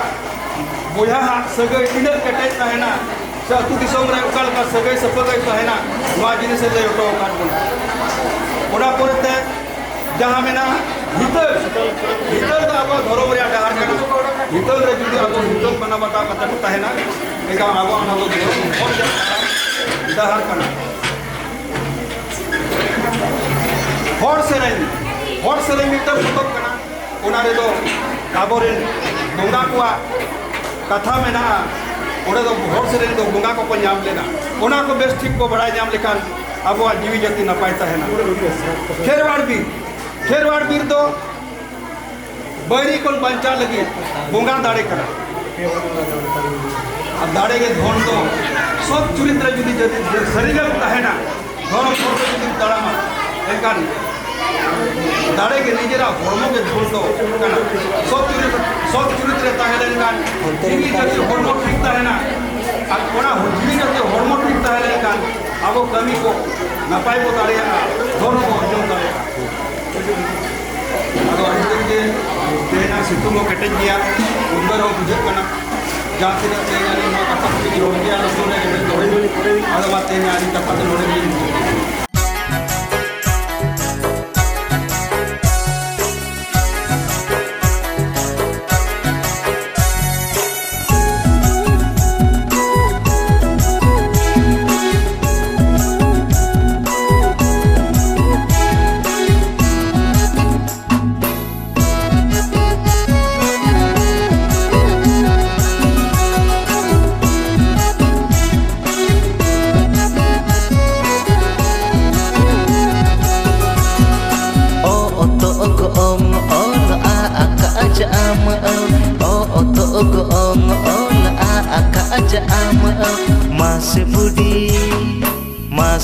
[SPEAKER 6] बोया सगै इनर केटेज तहना से अतु दिसम रे ओकालेका सगै सपगै तहना नुआ जिनिस ले हटो का ओना पोरते जहाँ मेना हितल दा अब धर्म रे डहार कना हितल रे जुदी अब हितल बना बता कता तहना एका अब अना दो डहार कना होर सेरेन मिटर फटक कना ओना रे दो आबोरेन बोंगा कोआ कथा मेना ओडे दो होर सेरेन दो बोंगा को नाम लेना ओना को बेस ठीक को बड़ाई नाम लेखान अब जीवी जाति नपाय तहना खेरवाड़ बीर दो बैरी को बंचा लगी बोंगा दाड़े कना अब दाड़े के धन दो सब चुरित्र जुदी सरीगल तहना धर्म जुदी तड़ामा एकान दाड़े के निजेरा हरमो के धन दो कना सब चुरित्र तहलेन कान जीवी जाति हरमो ठीक तहना और ओना जीवी जाति हरमो ठीक तहलेन कान अब कमी को नपाय को दाड़ेया धर्म को अर्जन दाड़ेया अदो अहिते तेना सितुंग केटेज गया उधर हो बुझे कना जहाँ तक तेना ने मा कथा की रोड गया लोगों ने दोड़े आधा बात तेना आदि कथा तो लोड़े नहीं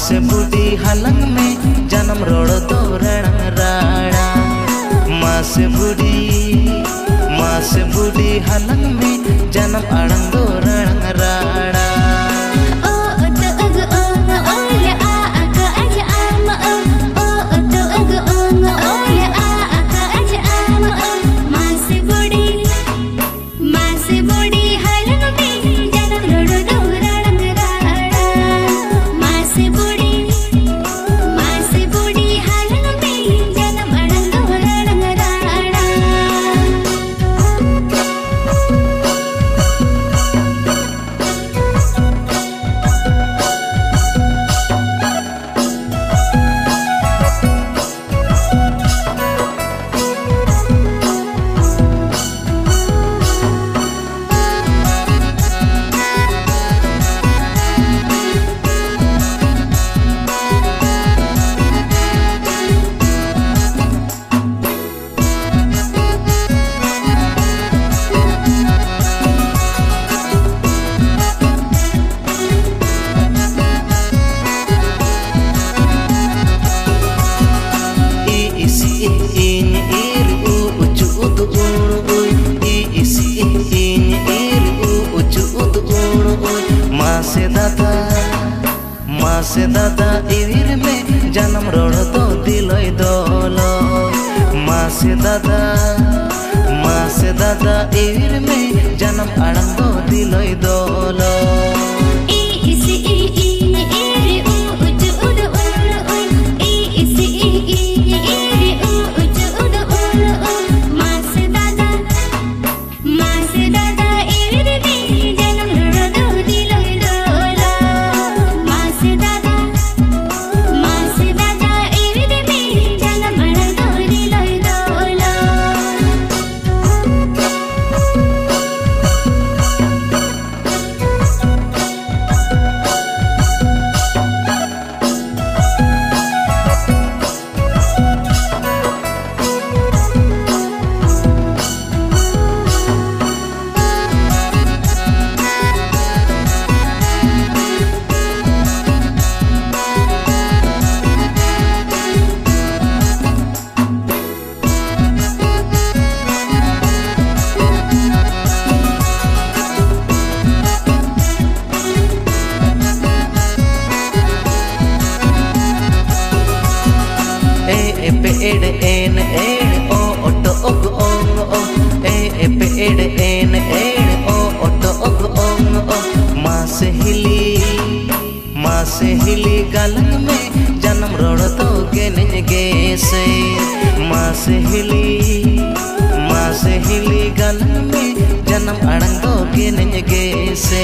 [SPEAKER 7] मासे बुढ़ी हलंग में जन्म रोड दो रण राणा मासे बुढ़ी हलंग में जन्म अड़ंग दो रण राणा मासे दादा इविर में जन्म रोड दो दिलोय दोलो मासे दादा इविर में जन्म अड़ंग दो दिलोय दोलो मासे हिली गलंग में जन्म रोड तो गेने गेसे मासे हिली गलंग में जन्म अड़ंग तो गेने गेसे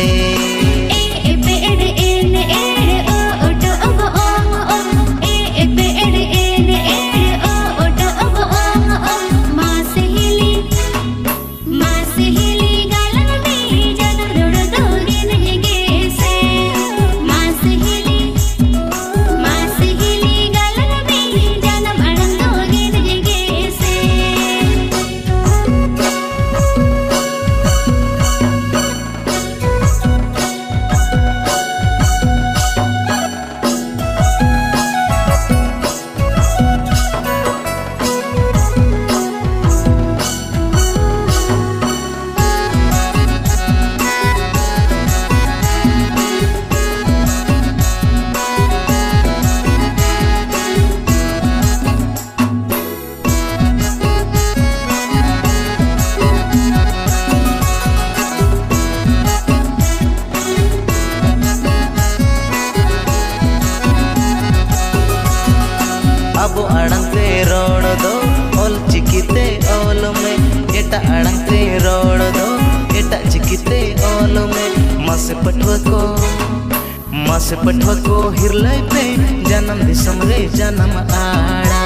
[SPEAKER 7] मस पठवा को हिरलाई पे जन्म दिसम रे जन्म आड़ा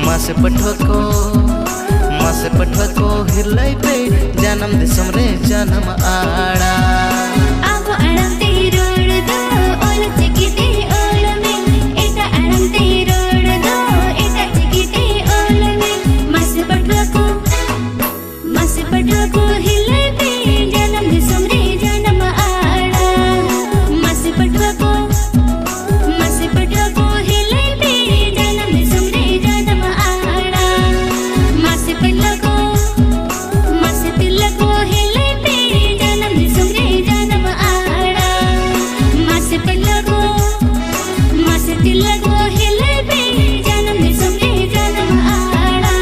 [SPEAKER 7] मस पठवा को हिरलाई पे जन्म दिसम रे जन्म आड़ा
[SPEAKER 8] अब अड़ते रोड दो ओल चिकिते ओल में एटा अड़ते रोड दो एटा चिकिते ओल में मस पठवा को हिरलाई पे जन्म दिसम रे जन्म आड़ा मस पठवा को हिरलाई पे जन्म दिसम रे जन्म आड़ा मस पठवा को हिरलाई पे जन्म दिसम रे जन्म आड़ा मस पठवा को हिरलाई पे जन्म दिसम रे जन्म आड़ा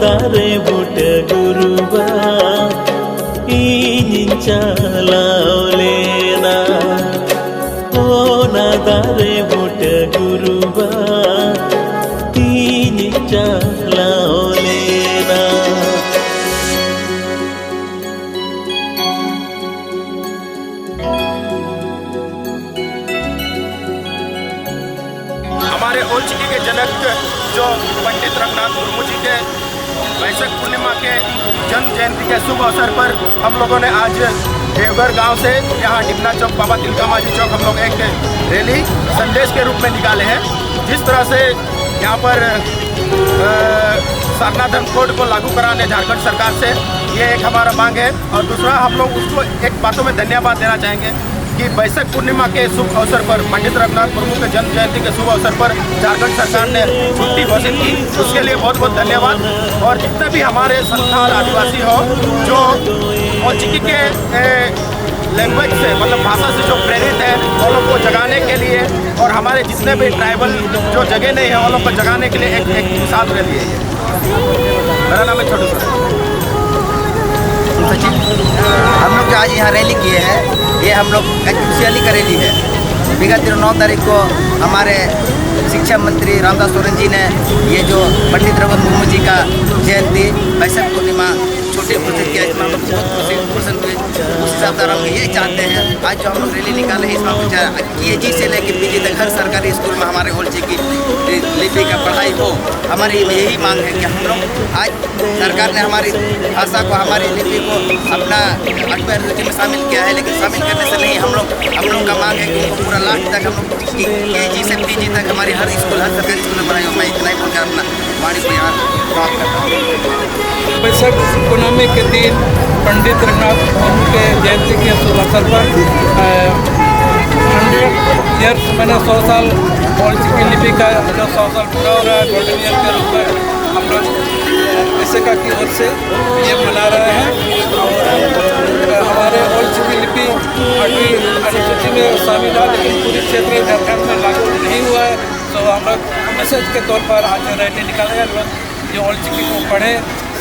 [SPEAKER 1] दारे बुट गुरुबा इनिन चलावलेना ओ ना दारे बुट गुरुबा इनिन चलावलेना
[SPEAKER 6] हमारे ओल चिकी के जनक जो पंडित रघुनाथ मुर्मू जी के वैशाख पूर्णिमा के जन्म जयंती के शुभ अवसर पर हम लोगों ने आज देवघर गांव से यहाँ डिमना चौक बाबा तिलका मांझी चौक हम लोग एक रैली संदेश के रूप में निकाले हैं। जिस तरह से यहाँ पर सारनाथन कोड को लागू कराने झारखंड सरकार से ये एक हमारा मांग है, और दूसरा हम लोग उसको एक बातों में धन्यवाद देना चाहेंगे कि वैशाख पूर्णिमा के शुभ अवसर पर पंडित रघुनाथ मुर्मू के जन्म जयंती के शुभ अवसर पर झारखंड सरकार ने छुट्टी घोषित की, उसके लिए बहुत बहुत धन्यवाद। और जितने भी हमारे संथाल आदिवासी हो जो औचिकी के लैंग्वेज से मतलब भाषा से जो प्रेरित है वो लोग को जगाने के लिए, और हमारे जितने भी ट्राइबल जो जगह नहीं है वो लोग को जगाने के लिए एक मिसाल रैली है। मेरा नाम है छोटू
[SPEAKER 9] सचिन। हम लोग जो आज यहाँ रैली किए हैं ये हम लोग खुशहाली का रैली है। विगत दिनों 9 तारीख को हमारे शिक्षा मंत्री रामदास सोरेन जी ने ये जो पंडित रघुनाथ मुर्मू जी का जयंती वैशाख पूर्णिमा छोटे घोषित किया, इसमें हम लोग बहुत प्रसन्न हुए। उस हिसाब से हम ये चाहते हैं आज जो हम लोग रैली निकाले हैं इसमें KG से लेकर PG तक हर सरकारी स्कूल में हमारे ओल्ची की लिपि का पढ़ाई हो। हमारी यही मांग है कि हम लोग आज सरकार ने हमारी भाषा को हमारी लिपि को अपना 8वें अनुसूची में शामिल किया है, लेकिन शामिल करने से नहीं हम लोग का मांग है कि उनको पूरा लास्ट तक हम लोग KG से PG तक हमारी हर स्कूल हर सरकारी स्कूल में पढ़ाई हो। मैं इतना ही बोलकर अपना वाणी को यहाँ समाप्त करता हूँ।
[SPEAKER 3] वैशाख पूर्णिमा के दिन पंडित रघुनाथ मुर्मू के जयंती के शुभ अवसर पर 100 ईयर्स मैंने 100 साल ओल्ची की लिपि का जो 100 साल पूरा हो रहा है गोल्डन ईयर के रूप में हम लोग SECA की ओर से ये मना रहे हैं। और हमारे ओल्ची की लिपि 8वीं अनुसूची में शामिल है, लेकिन पूरी क्षेत्र झारखंड में लागू नहीं हुआ है। तो तो हम लोग मैसेज के तौर पर आज रैली निकाले हैं। लोग जो ऑल चिकी को पढ़े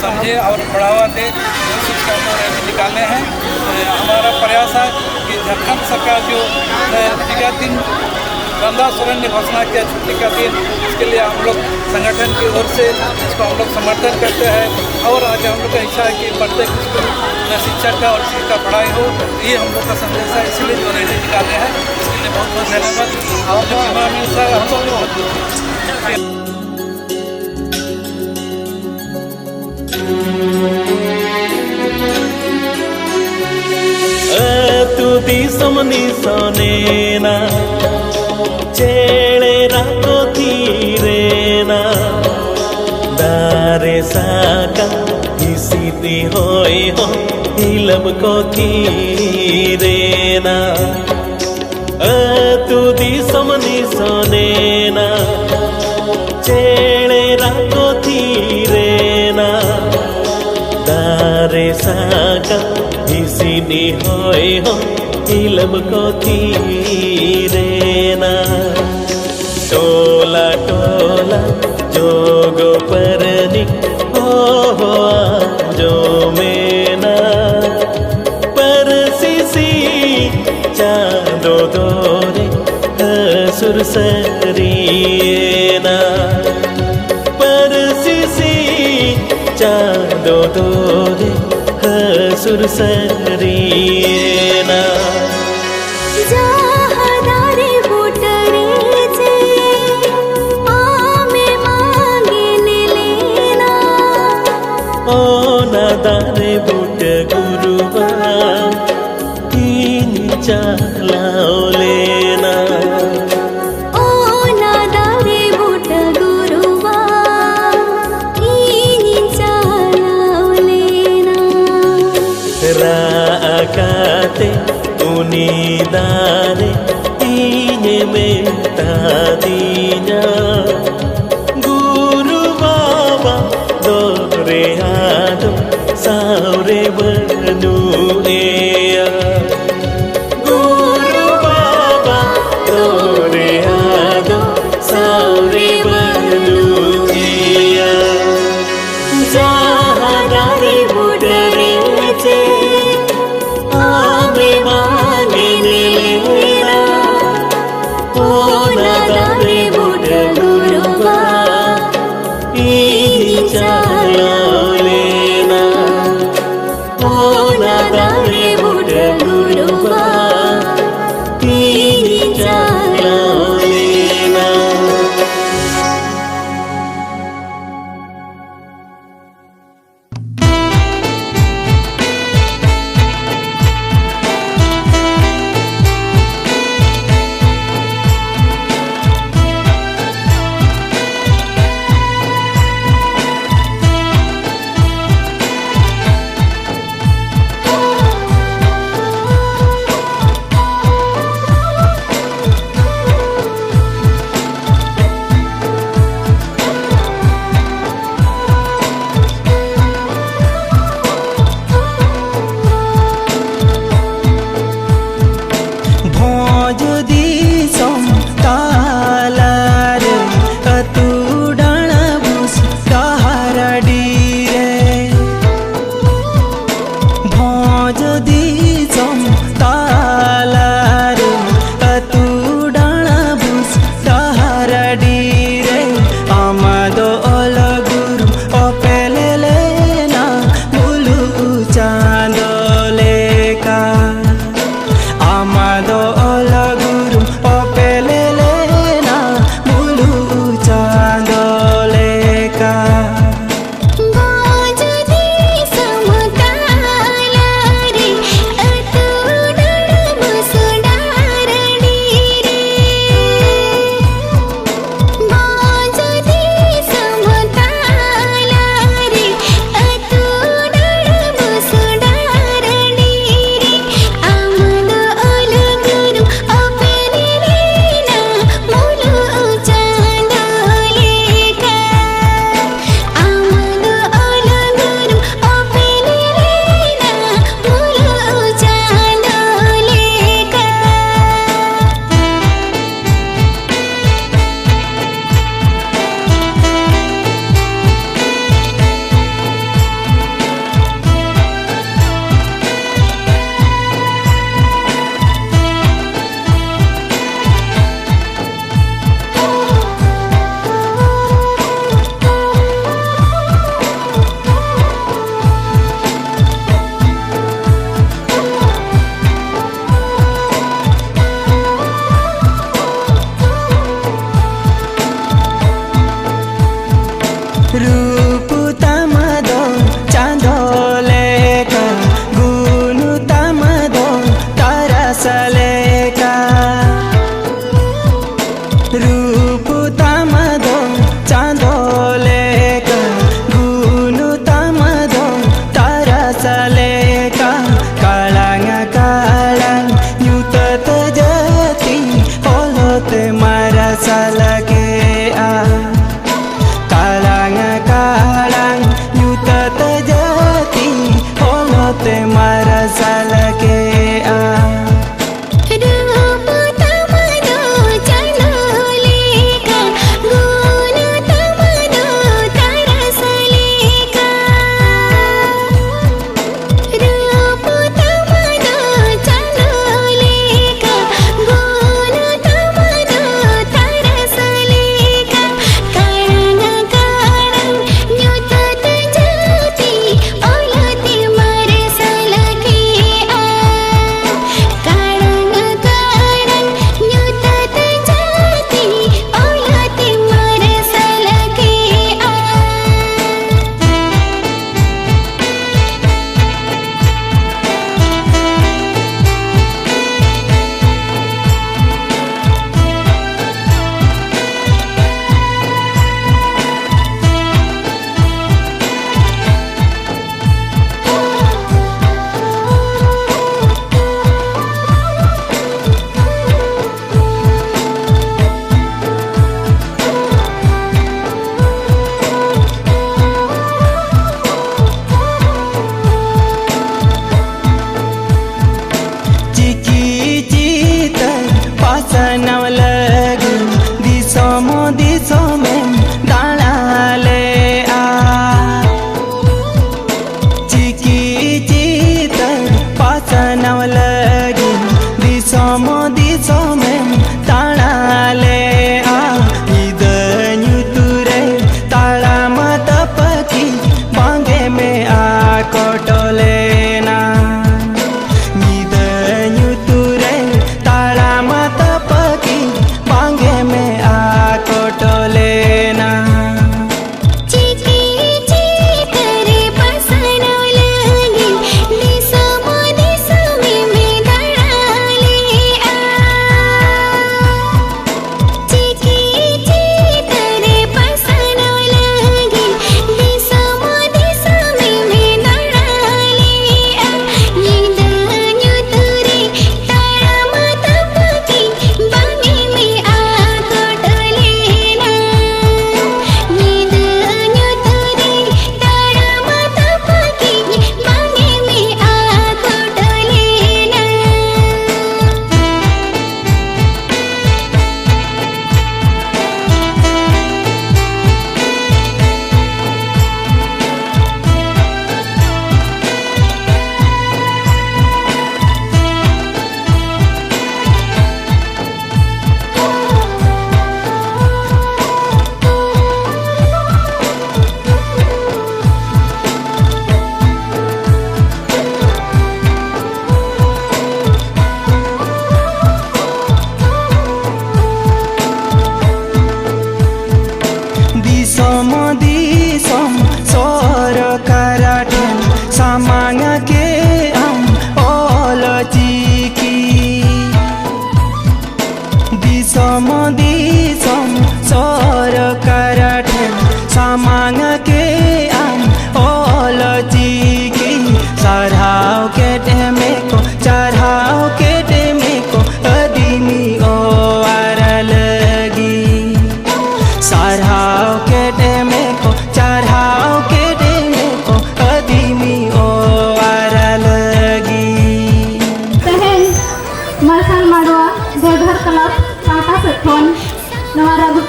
[SPEAKER 3] समझे और बढ़ावा दे उस चीज़ का हम रैली निकाले हैं। हमारा प्रयास है कि झारखंड सरकार जो छुट्टी दिन रामदास सोरेन ने घोषणा किया छुट्टी का दिन, इसके लिए हम लोग संगठन की ओर से इसको हम लोग समर्थन करते हैं। और आज हम लोग का इच्छा है कि प्रत्येक स्कूल शिक्षा का और शिक्षा का पढ़ाई हो, ये हम लोग का संदेश है। इसलिए जो रैली निकाले हैं इसके लिए बहुत बहुत धन्यवाद। और जो इमाम साहब हम लोग
[SPEAKER 1] तुदी समनी सोनेना चेड़े राको थीरेना दारे साका इसीती होए हो हिलब को थीरेना तुदी समनी सोनेना चेड़े राको थीरेना दारे साका इसीनी होए हो इलब को थीरेना टोला टोला जोगो परनी हो जो मेना परसिसी चांदो दोरे हसुर सरिएना परसिसी चांदो दोरे हसुर सरिएना
[SPEAKER 8] जहादारे बोटरे जे आमे मांगे लेना
[SPEAKER 1] ओ नादारे बुट गुरुबा तीन चालाओ लेना
[SPEAKER 8] ओ नादारे बोट गुरुवा इनी चालाओ लेना
[SPEAKER 1] राकाते unidaरे इने में तादीना गुरु बाबा दोरे आदो सावरे बनु एया गुरु बाबा दोरे आदो सावरे बनु एया जहादारे बुडरे जे आमे मांगे लेना ओ नादारे बुड गुरुबा इनी चालाओ लेना ओ नादा
[SPEAKER 10] tarasaleeka rupu tamado chandoleka gunu tamado tarasaleeka kalanga kalang nyuta tajati olote marasalake kalanga kalang nyuta tajati olote marasalake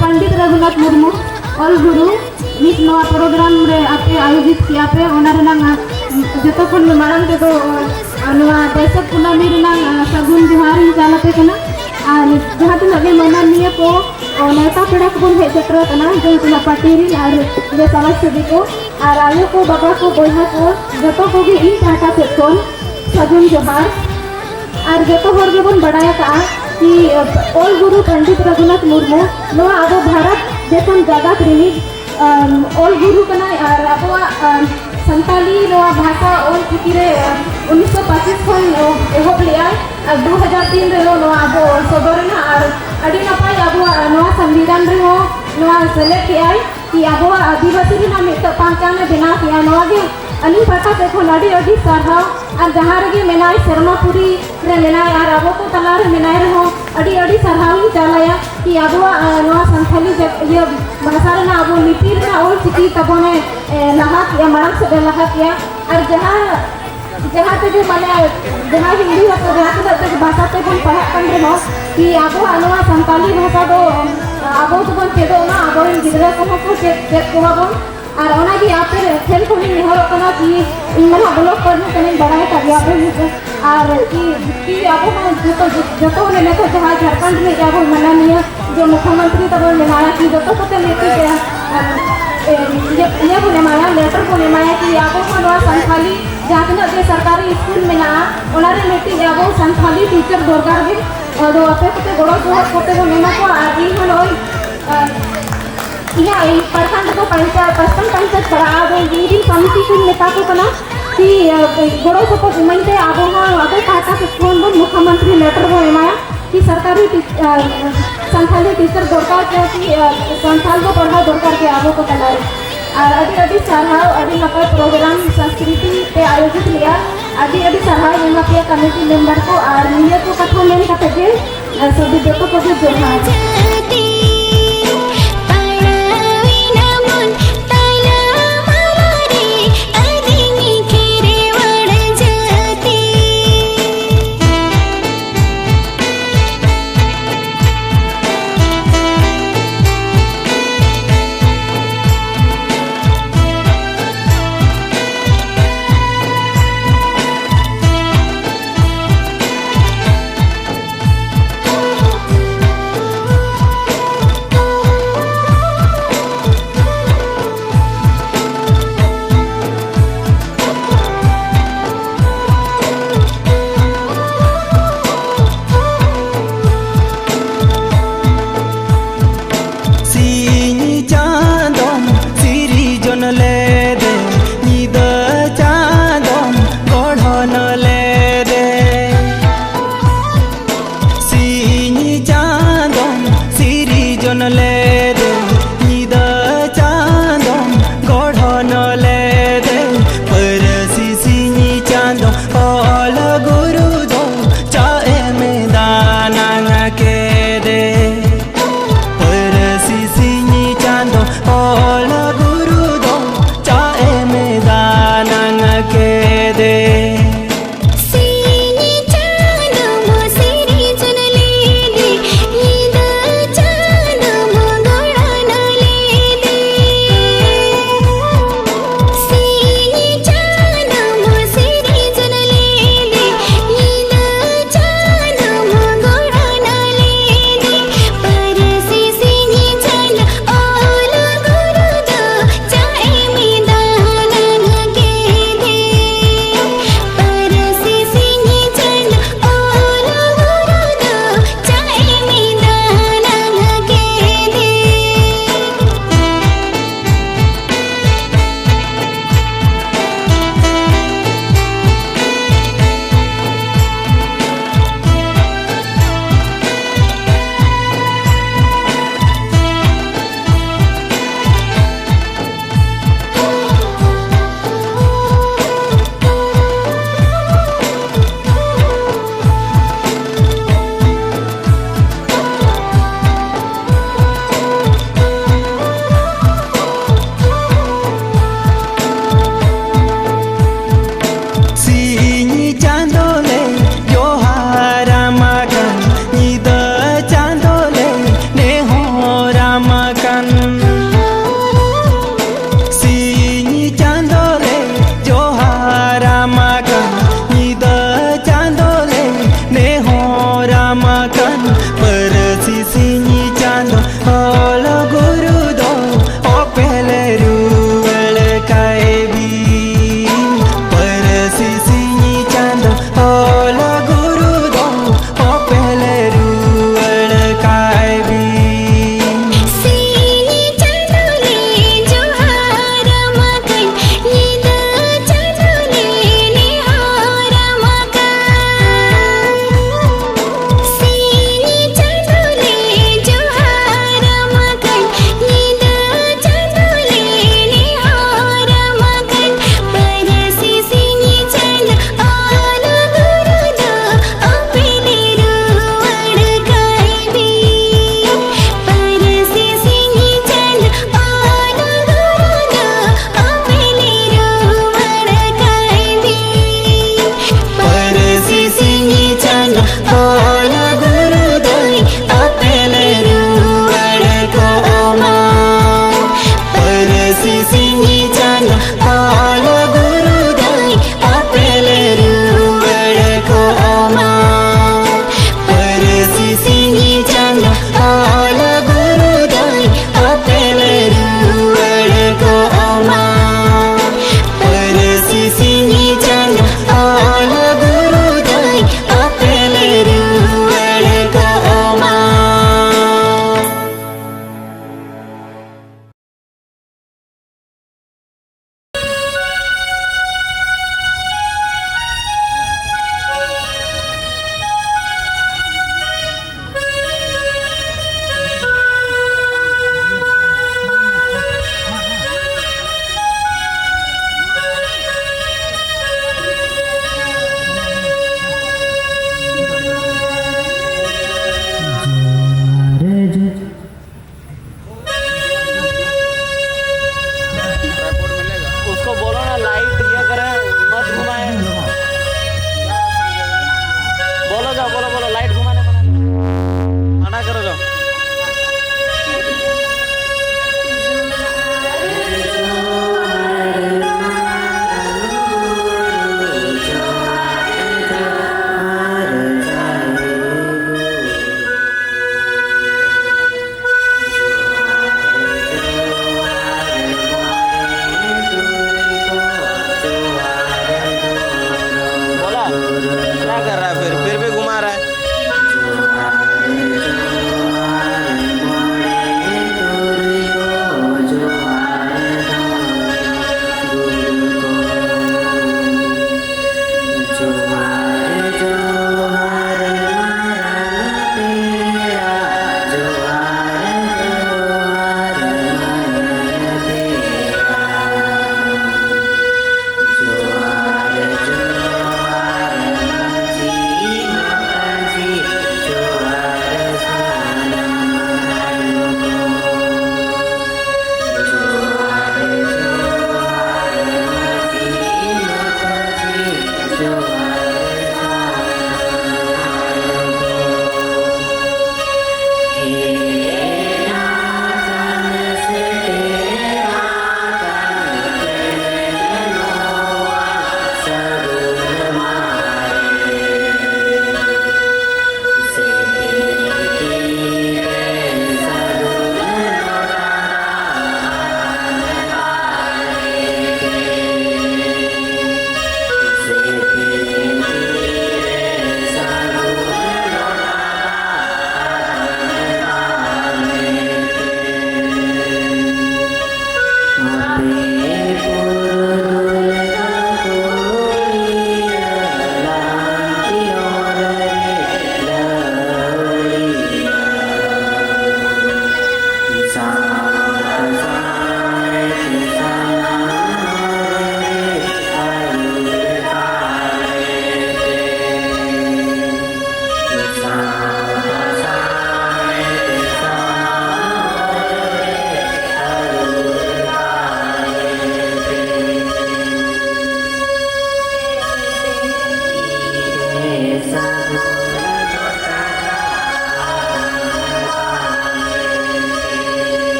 [SPEAKER 8] Pandit Raghunath Murmu all गुरु मित नवा प्रोग्राम रे आपे आयोजित किया पे ओना जतो खन मारन ते तो नवा बैसक कुनामी रेना सगुन जोहार चालते कना और जहां तक मना निये को नेता पेड़ा को हे सेटर कना जो तुला पाटीरी और जे सदस्य को और आयो को बाबा को बोहा को जतो को भी इन पाटा से कोन सगुन जोहार और जतो हर के बन बढ़ाया का कि ऑल गुरु पंडित रघुनाथ मुर्मू नवा अब भारत जैसन जगत रही ऑल गुरु कना और अब संताली नवा भाषा ऑल चिकी रे 1925 खन एहब लिया 2003 रे अब सदरना और अड़ी नपाय अब संविधान रे सेलेक्ट किया कि अब आदिवासी मिट पांचा में बना किया अली पाटा से अड़ी सारहाव और जहाँ रे मेना शर्मापुरी रे मेना और अब को तला रे मेना रहो अड़ी सारहाव चलाया कि अब संथाली ये भाषा रे अब लिपि रे और चिकी तबने लहा किया मारक से लहा किया और जहाँ तक माने जहाँ हिंदी भाषा ते बन पढ़ा रहो कि अब संताली भाषा दो अब तो बन चेदो ना अब गिदरा को चेक को और ओनागी आपे खेल को नहीं हो कना कि इनमें ब्लॉक करने के लिए बढ़ाए कर दिया और कि अब जो ने लेको जहाँ झारखंड में अब माननीय जो मुख्यमंत्री तब बनाया कि जो पते लेके ये को माया लेटर को माया कि अब संथाली जहाँ तक सरकारी स्कूल में ना उन्होंने मिट्टी अब संथाली टीचर दरकार भी और आपे को गड़ो को मेना को आगे प्रखंड को पंचायत बढ़ा दो समिति को नेता को कना कि गड़ो सपोर्ट मनते अब पाटा से फोन मुख्यमंत्री लेटर को एमाया कि सरकारी संथाली टीचर दरकार के कि संथाल को पढ़ा दरकार के आगो को तलाए और अभी सारहाव अभी नपाय प्रोग्राम संस्कृति पे आयोजित लिया अभी सारहाव एमा पे कमेटी मेंबर को और नियत को कथा मेन कथे के सभी देखो को जोड़ा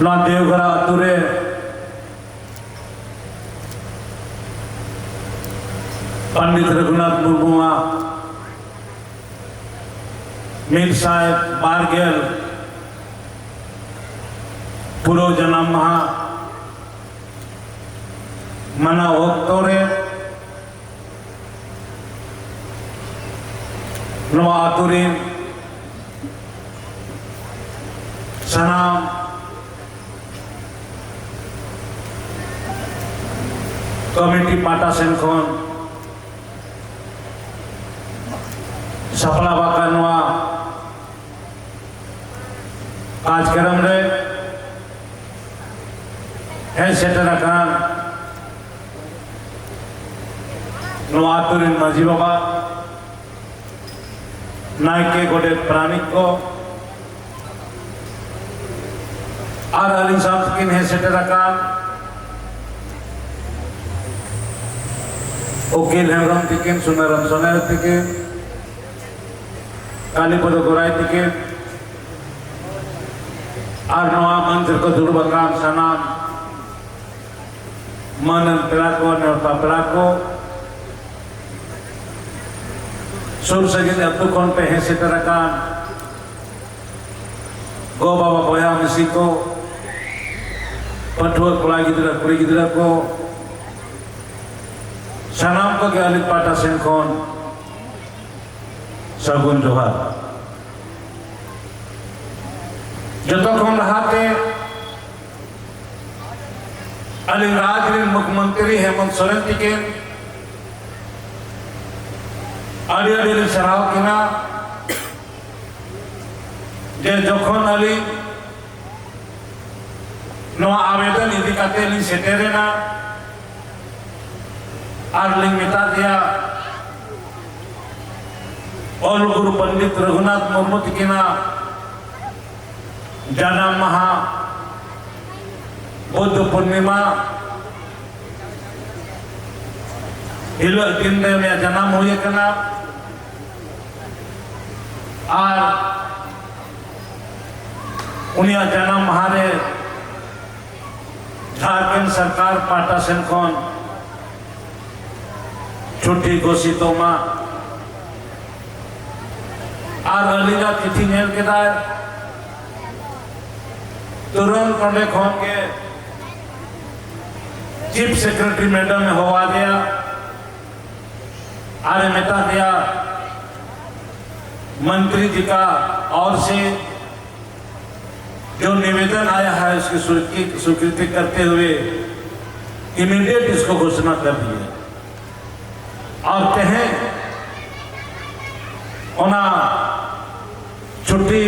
[SPEAKER 11] देवघरा अतुरे पंडित रघुनाथ मुर्मुआ मीर साहेब बारगेल पूर्व जन्म महा मना ओक्तोरे नवा अतुरीन सनाम कमिटी पाटा सेनखोन सफला बाकानवा कार्यक्रम रे है सेटराकान नवातुरिन माजी बाबा नायके गोटे प्राणिक को और अली साहब किन है सेटराकान ओकिल हेमरम तिकिन सुनरम सोनेर तिकिन कालीपद गोराई तिकिन और नवा मंत्र को दुर्बकाम सनाम मनन पेड़ाको नेवता पेड़ाको सुर सगिन अब्दु कौन पे है सेटराकान गो बाबा बोया मिसी को पठुआ कुला गिदरा कुड़ी गिदरा को सनाम को के अलित पाटा सेनखोन सगुन जोहार जतो कौन रहाते अलीराज मुख्यमंत्री हेमंत सोरेन के आड़ी सराव किना जे जखन अली नवा आवेदन इदी काते ली सेटेरेना और लिंग मिता दिया और गुरु पंडित रघुनाथ मुर्मू तिकिना जन्म महा बुद्ध पूर्णिमा हिलो दिन में जन्म हुए कना और उनिया जन्म महारे झारखंड सरकार पाटा सेनखोन छुट्टी घोषित मा और अलीजा तिथि नेल के दाय तुरंत पंडे खोन के चीफ सेक्रेटरी मैडम में होवा दिया आरे मेता दिया मंत्री जी का और से जो निवेदन आया है उसकी स्वीकृति करते हुए इमीडिएट इसको घोषणा कर दी और कहें ओना छुट्टी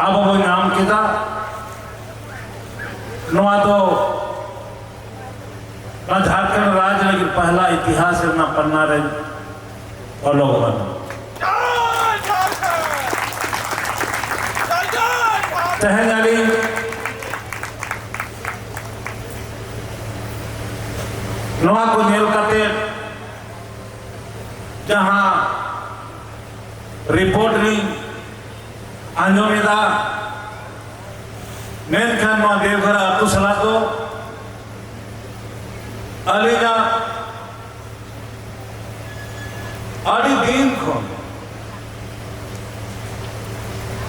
[SPEAKER 11] अब वो नाम किया नवा तो झारखंड राज्य लगी पहला इतिहास ना पन्ना रहे और लोग तहंगाली नवा को नेल करते जहां रिपोर्ट नहीं आंजोमेदा मेनखान नवा देवघर अतु सला को अलीजा आड़ी दिन को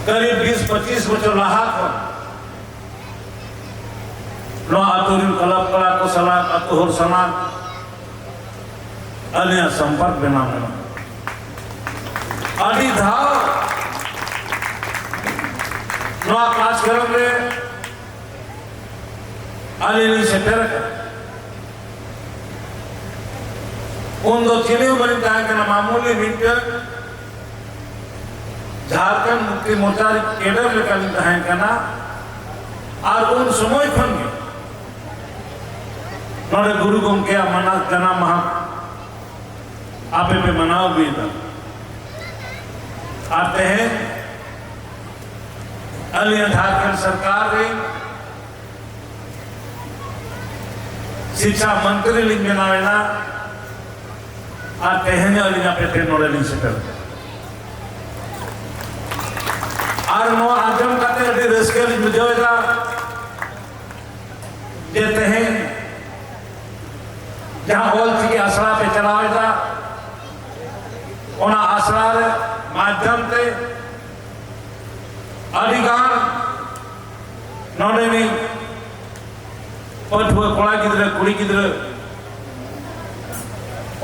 [SPEAKER 11] करीब 20-25 बच्चों लाहा को नो अतुरिन कलब कला को सला अतुहर सना अलिया संपर्क बिना में आड़ी धाव नो क्लास करम रे अली सेटर उन दो चीनी बनी ताकि मामूली मीटर झारखंड मुक्ति मोर्चा केडर लेकर है करना और उन समय खन में नोड़े गुरु गोम के मना जना महा आपे पे मनाओ भी था आते हैं अलिया झारखंड सरकार ने शिक्षा मंत्री लिंग बनावेना आते हैं अलिया पे नोड़े लिंग से करते और नो आजम करते अभी रस्के बुझेगा देते हैं जहाँ ऑल थी आसरा पे चलावेगा उन्हें आसरा माध्यम से अधिकार नौडे में पढ़ुआ कोड़ा गिद्रे कुड़ी गिद्रे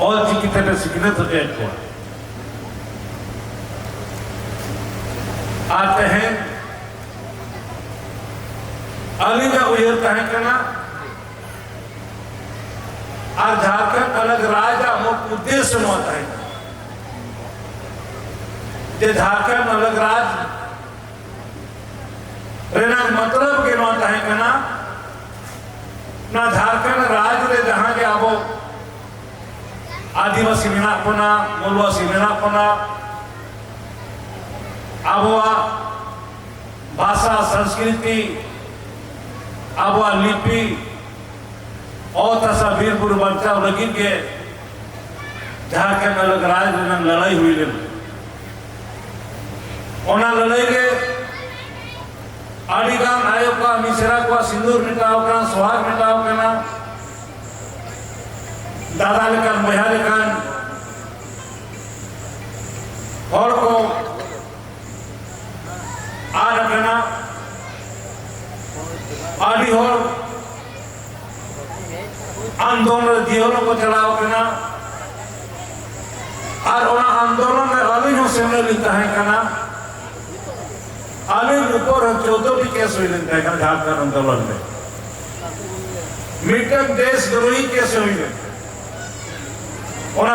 [SPEAKER 11] ऑल थी कितने पे सिकने तो देखो आते हैं अलीगा उयरता है करना और झारखंड अलग राज्य मुख्य उद्देश्य में होता है जे झारखंड अलग राज्य रहना मतलब के होता है करना ना झारखंड राज्य रे जहाँ के आबो आदिवासी मिना पना मूलवासी मिना पना आबोआ भाषा संस्कृति आबोआ लिपि और तसा वीर बुर बच्चा लगी के झारखंड अलग राज्य में लड़ाई हुई ले ओना लड़ाई के आदिगान आयोग का मिश्रा को सिंदूर मिटाओ का सुहाग मिटाओ करना दादा लेकर महिला लेकर और को आज करना आदि और आंदोलन दियों को चलाओ करना और आंदोलन में अलग से मिलता है करना अलग ऊपर 14 केस हुई लेता है झारखंड आंदोलन में मिटक देशद्रोही केस हुई लेते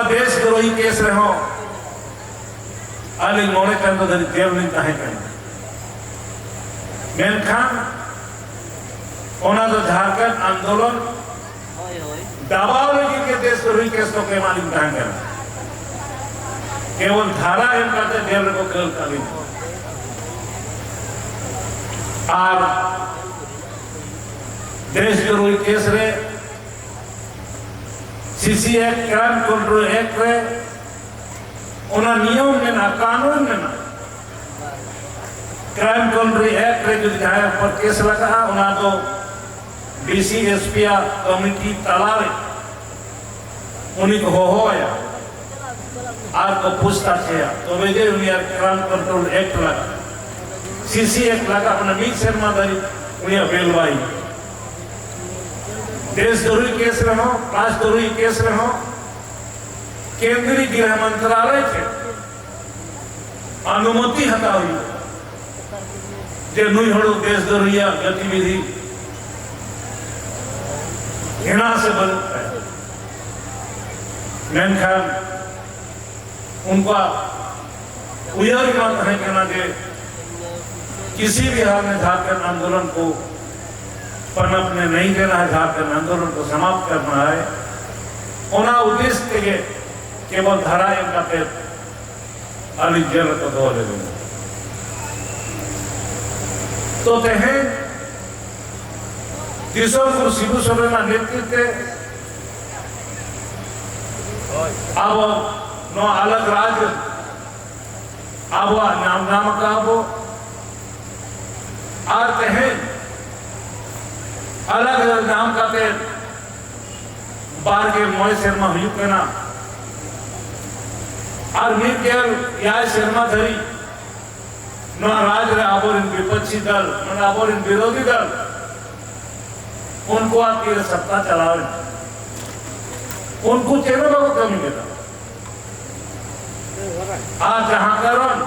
[SPEAKER 11] देशद्रोही केस रहो अलग मोड़े चंद धरी जेल लेता है करना मेनखान तो झारखंड आंदोलन दबाव लगी के देशद्रोही केस तो के मालिक कहां केवल धारा एम करते जेल को केवल काली और देशद्रोही केस रे CC act crime control act रे उना नियम में ना कानून में ना क्राइम कंट्रोल एक्ट रे जो जहाँ पर केस लगा उना तो डीसी एसपी कमिटी तलावे उन्हीं को हो या आज को पूछताछ है तो वे जो उन्हें क्राइम कंट्रोल एक्ट लगा सीसी एक्ट लगा अपना मीट शर्मा दारी उन्हें बेलवाई देशद्रोही केस रहो राष्ट्रद्रोही केस रहो केंद्रीय गृह मंत्रालय के अनुमति हटा हुई जे नुई हड़ो देशद्रोही गतिविधि घृणा से बनता है मेनखान उनका उयर मत है कहना कि किसी भी हाल में झारखंड आंदोलन को पनपने नहीं देना है झारखंड आंदोलन को समाप्त करना है उना उद्देश्य के केवल धारा इनका पे अली जेल को धो ले दूंगा तो तहे दिसंबर शिबू सोरेन नेतृत्व अब नो अलग राज्य अब नाम का अब आते हैं अलग अलग नाम का ते बार के मोय शर्मा हुई कहना और मिल या शर्मा धरी न राज रे आबोरिन विपक्षी दल न आबोरिन विरोधी दल उनको आपकी सत्ता चलावे उनको चेहरे को कमी देता आज जहां करण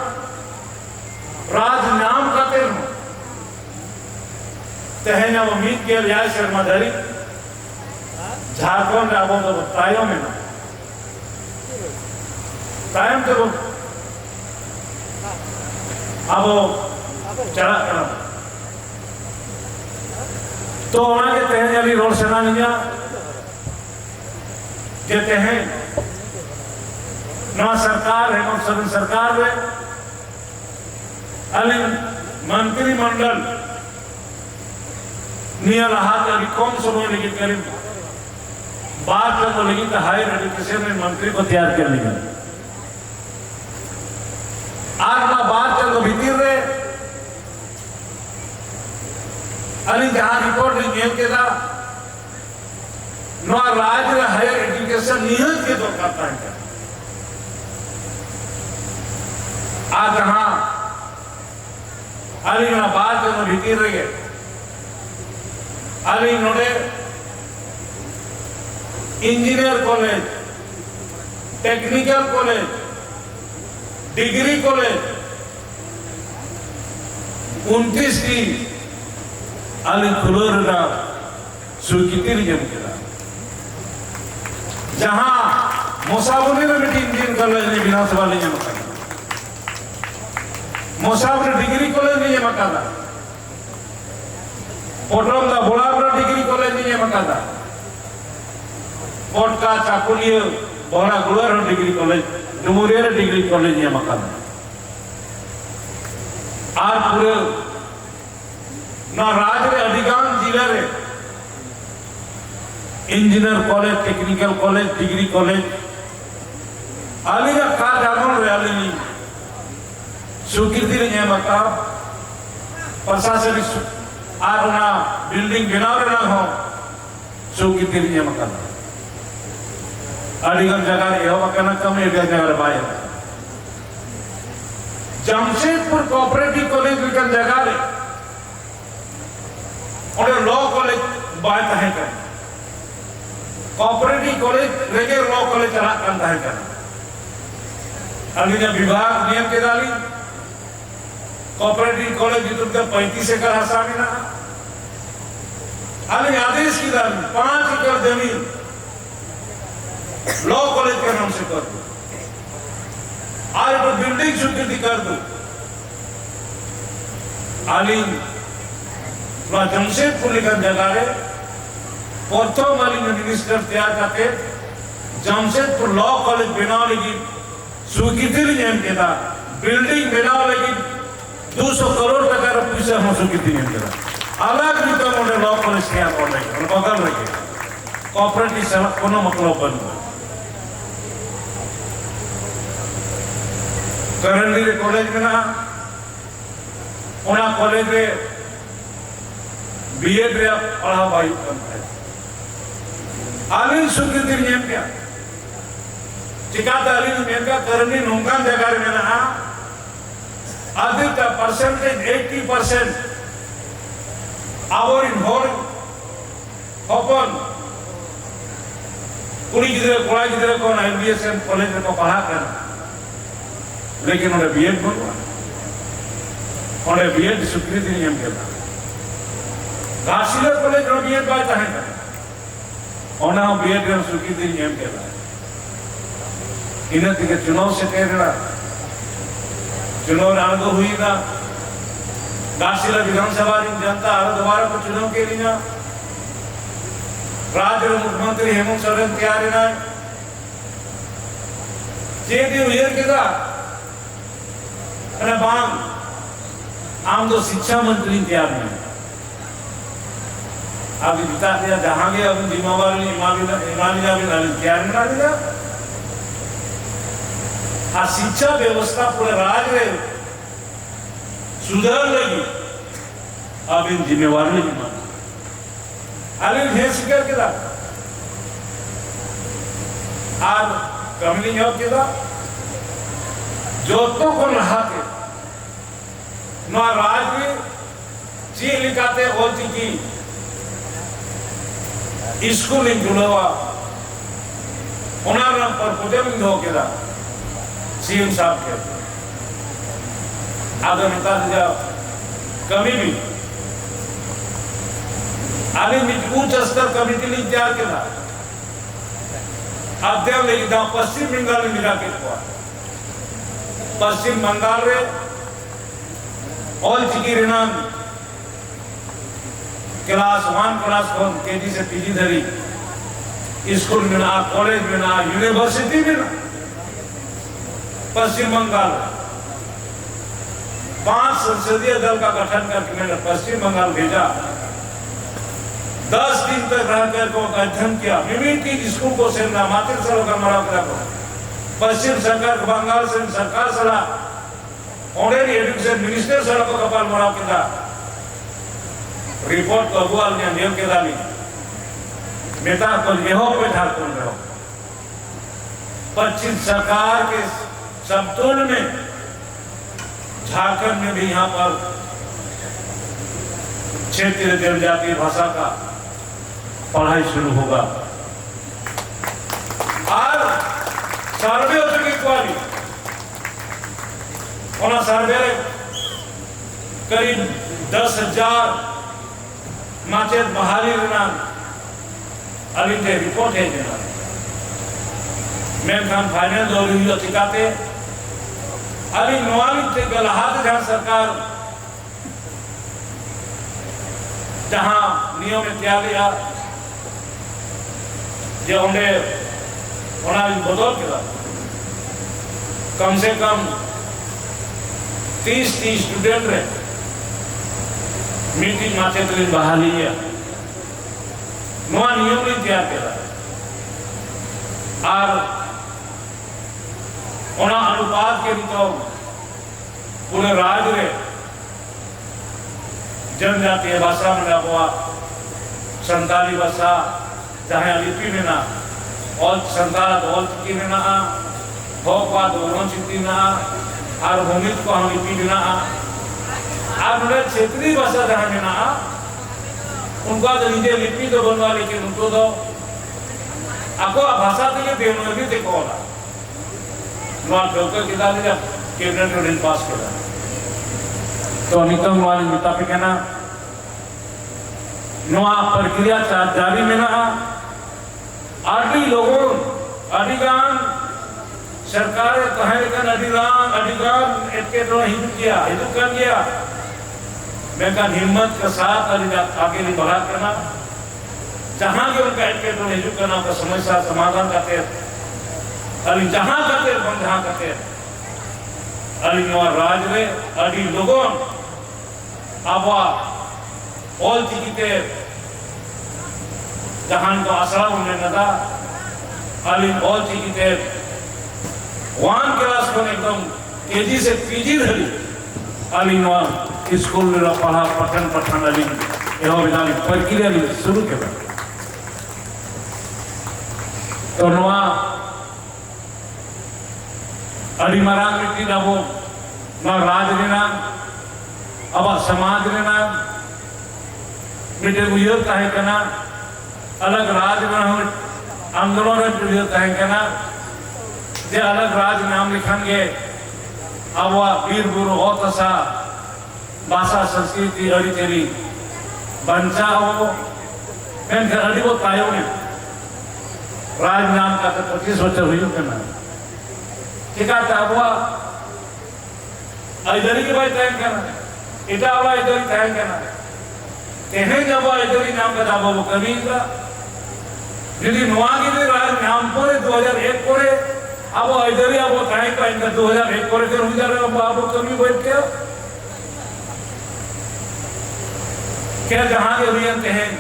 [SPEAKER 11] राज नाम का तेर तहना उम्मीद के लिया शर्मा धरी झारखंड अब तो तायों में ना कायम तो अब चला करा तो उन्होंने तहन अभी रोड सेनानिया कहते हैं ना सरकार है ना सरकार है अली मंत्रिमंडल नियल हाथ अभी कौन समय लेकिन करीब बात तो लेकिन हायर एजुकेशन में मंत्री को तैयार करने का आज ना बात चल तो भीतर रे अली जहां रिपोर्ट नियम के दा नवा राज्य हायर एजुकेशन नियत के तो करता है आज जहां अली ना बात जो भीतर रही है अली नोडे engineer college technical college degree college 29 टी अली खुलोर स्वीकृति जम किया जहां मुसाफिर में इंजीनियर कॉलेज ने विधानसभा ले जमा किया मुसाफिर डिग्री कॉलेज ने जमा किया पोटरम का बोलावरा डिग्री कॉलेज ने जमा किया पोट का चाकुलिया बोरा गुलर डिग्री कॉलेज डुमुरिया डिग्री कॉलेज ने जमा किया आर पूरे ना राज्य रे अधिकांश जिला रे engineer college technical college degree college आली का का जागरण रे आली स्वीकृति रे नेमका प्रशासनिक आर ना बिल्डिंग बनाव रे ना हो स्वीकृति रे नेमका अलीगंज जगह रे हो कना कम ए जगह रे बाय जमशेदपुर कोऑपरेटिव कॉलेज लिखन जगह रे और लॉ कॉलेज बात है कर कोऑपरेटिव कॉलेज रेगे लॉ कॉलेज चला करता है कर अभी जब विभाग नियम के डाली कोऑपरेटिव कॉलेज जितने का 35 एकड़ हसामी ना अभी आदेश की डाली 5 एकड़ जमीन लॉ कॉलेज के नाम से कर दो आज तो बिल्डिंग स्वीकृति कर दो आली जमशेदपुर लिखन जगह रे प्रथम वाली मिनिस्टर तैयार करके जमशेदपुर लॉ कॉलेज बनाव लगी स्वीकृति नियम के था बिल्डिंग बनाव लगी 200 करोड़ टका पैसा हम स्वीकृति नियम के था अलग भी तो उन्हें लॉ कॉलेज क्या पढ़ रहे बगल रहे कोऑपरेटिव सड़क कोनो मतलब बन करंडी रे कॉलेज में ना उना कॉलेज रे बीएड रे पढ़ा भाई बनता है आलिन स्वीकृति नियम क्या चिकाता आलिन नियम क्या करनी नोंकान जगह में ना अधिक परसेंटेज 80% आवर इन होल ओपन कुड़ी गिदरे कोड़ा गिदरे को एमबीएस कॉलेज में को पढ़ा कर लेकिन उन्हें बीएड बनवा उन्हें बीएड स्वीकृति नियम के था घासीलर कॉलेज में बीएड बात है ओना बीएड में स्वीकृति नियम के था इन्हें के चुनाव से कह रहा चुनाव आगे हुई ना घासीलर विधानसभा जनता दोबारा को चुनाव के लिए राज्य मुख्यमंत्री हेमंत सोरेन तैयार है जेडी उयर के था अरे बांग आम तो शिक्षा मंत्री तैयार नहीं अभी बिता दिया जहां गए अब जिम्मेवारी ईमानिया भी तैयार नहीं दिया आ शिक्षा व्यवस्था पूरे राज्य में सुधार लगी अब इन जिम्मेवारी नहीं मान अली भेस कर के दा आज कमली जॉब के दा जो तो को रहा के ना राज में ची लिखाते बोलती की स्कूल इन जुड़वा उन्होंने पर कुछ भी हो के दा सीएम साहब के आगे नेता दिया कमी भी आगे उच्च स्तर कमेटी ने तैयार किया अध्ययन लेकिन पश्चिम बंगाल में मिला के पश्चिम बंगाल रे ऑल चिकी रिनाम क्लास 1 क्लास 1 केजी से पीजी धरी स्कूल में ना कॉलेज में ना यूनिवर्सिटी में ना पश्चिम बंगाल 5 संसदीय दल का गठन करके मैंने पश्चिम बंगाल भेजा 10 दिन तक रहकर को अध्ययन किया विभिन्न स्कूल को से नामांकित सलों का मरा करा पश्चिम सरकार बंगाल से सरकार सलाह ऑनरेरी एजुकेशन मिनिस्टर सलाह को कपाल मरा किया रिपोर्ट को अगुआल ने नियम के दाली मेता को यहो पे झारखंड रहो 25 सरकार के समतुल में झारखंड में भी यहाँ पर क्षेत्रीय जनजातीय भाषा का पढ़ाई शुरू होगा। और सर्वे हो चुकी क्वाली और सर्वे करीब 10,000 माचेत बहाली अलिंदे रिपोर्ट है जना मैं खान फाइनल दौर हुई अतिकाते अली नवाली से गलहात जहां सरकार जहां नियम में त्याग लिया जो उन्हें बदल किया कम से कम 30 स्टूडेंट रहे मीटिंग माचे तो बहाली है नवा नियम नहीं तैयार किया और अनुपात के तो पूरे राज्य में जनजातीय भाषा में हुआ संताली भाषा जहाँ लिपि में ना और संताला दौल की में ना भोगवा दोनों चित्ती ना और भूमित को हम लिपि में ना और उन्हें क्षेत्रीय भाषा जहाँ में ना उनका तो निजे लिपि तो बनवा लेकिन उनको तो आपको भाषा के लिए देवनों भी देखो ना नॉन डॉक्टर की दादी जब कैबिनेट में पास किया तो निकम वाली मिता पे कहना नवा प्रक्रिया जारी में ना आदि लोगों अधिगान सरकार कहे का अधिगान इतने तो हिंदू किया हिंदू कर गया मैं का हिम्मत के साथ आगे नहीं बढ़ा करना जहां के उनका इतने तो हिंदू करना का समस्या समाधान करते अली जहां करते हम जहां करते अली नवा राज में अली लोगों अब ऑल चिकिते जहां को आसरा होने लगा अली ऑल चिकिते वन क्लास को एकदम तेजी से पीजी धरी अली नवा स्कूल में पढ़ा पठन अली यह विधान प्रक्रिया शुरू के तो नवा अली महाराज मिट्टी डाबो न राज लेना अब समाज लेना मिट्टी उयर कहे कहना अलग राज में आंदोलन उयर कहे कहना जे अलग राज नाम लिखेंगे अब वह वीर गुरु और तसा भाषा संस्कृति अड़ी तेरी बंचा हो मैं घर अड़ी वो तायो ने राज नाम का तो 25 बच्चे हुई करना ठीक है अब वह इधर की भाई तय करना इटा वाला इधर ही तय करना तेने जब वह इधर ही नाम का दावा वो कमी का यदि नुआगी ने राज नाम पर 2001 पर अब वो इधर ही अब वो तय का इनका 2001 पर फिर हो जा रहा है अब कमी बैठ के क्या जहां के हुए हैं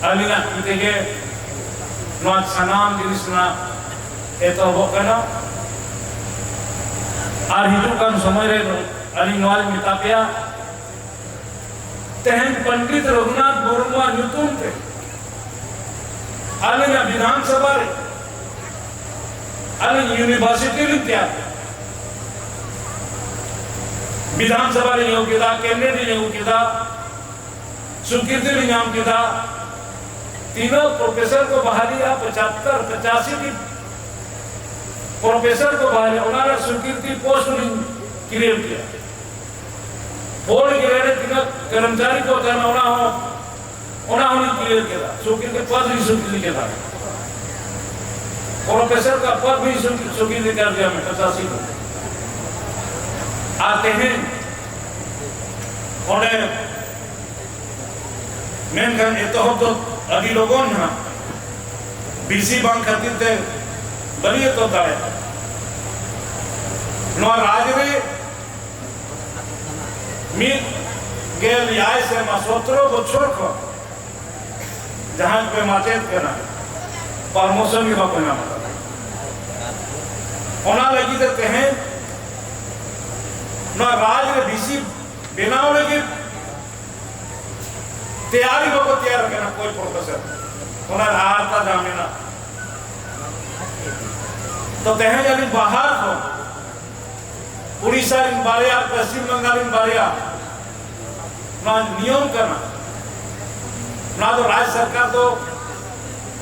[SPEAKER 11] अलीना किते के नॉट सनाम जिसना तो वो कहना और हिंदू का समय रे अली नवाज मितापिया तहन पंडित रघुनाथ मुर्मू नुतुम थे अली विधानसभा रे अली यूनिवर्सिटी लिया विधानसभा रे योग्यता कैबिनेट रे योग्यता स्वीकृति रे योग्यता तीनों प्रोफेसर को बहाली 85 प्रोफेसर को बहाली उन्होंने स्वीकृति पोस्ट क्रिएट किया बोर्ड गिरे तीनों कर्मचारी को करना उन्होंने क्लियर किया स्वीकृति पद भी स्वीकृति किया प्रोफेसर का पद भी स्वीकृति कर दिया मैं 85 को आते हैं उन्हें मैं कहने तो हम तो अभी लोगों ने बीसी बैंक खातिर थे बलिए तो दाए नो राज में मिल गेल याय से मासोत्रो बच्चों को जहां पे माचेत करना प्रमोशन की बात करना होना लगी तो कहें नो राज में बीसी बिना लगी तैयारी को तैयार करना कोई प्रोफेसर उन्हें आरता जामिना तो तहें जानी बाहर को उड़ीसा इन बारिया पश्चिम बंगाल इन बारिया ना नियम करना ना तो राज्य सरकार तो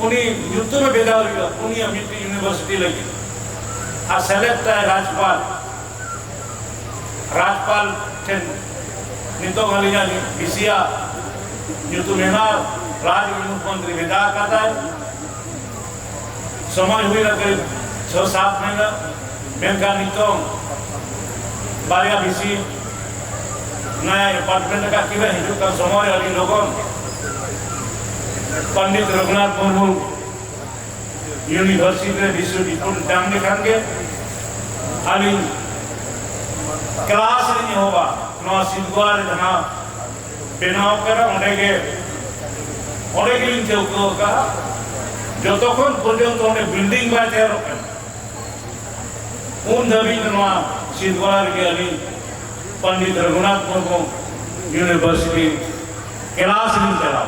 [SPEAKER 11] उन्हीं युद्ध में भेजा हुआ उन्हीं अमिटी यूनिवर्सिटी लगी आ सेलेक्ट है राजपाल टेन नितो गलियां बिसिया युद्ध में ना राज्य मुख्यमंत्री भेजा करता है समय हुई ना करीब 6-7 महीना बैंक नितो बारिया बिसी नया अपार्टमेंट का किला हिंदू का समय अली लोगों पंडित रघुनाथ मुर्मू यूनिवर्सिटी विश्वविद्यालय डांगे खानगे अली क्लास नहीं होगा नवा सिद्धवार जहाँ बेनाव करा उन्हें लिंक का जो तो कौन पर्यंत उन्हें बिल्डिंग बाय तैयार होकर उन दबी नवा सिद्धवार के अली पंडित रघुनाथ मुर्मू यूनिवर्सिटी क्लास नहीं चला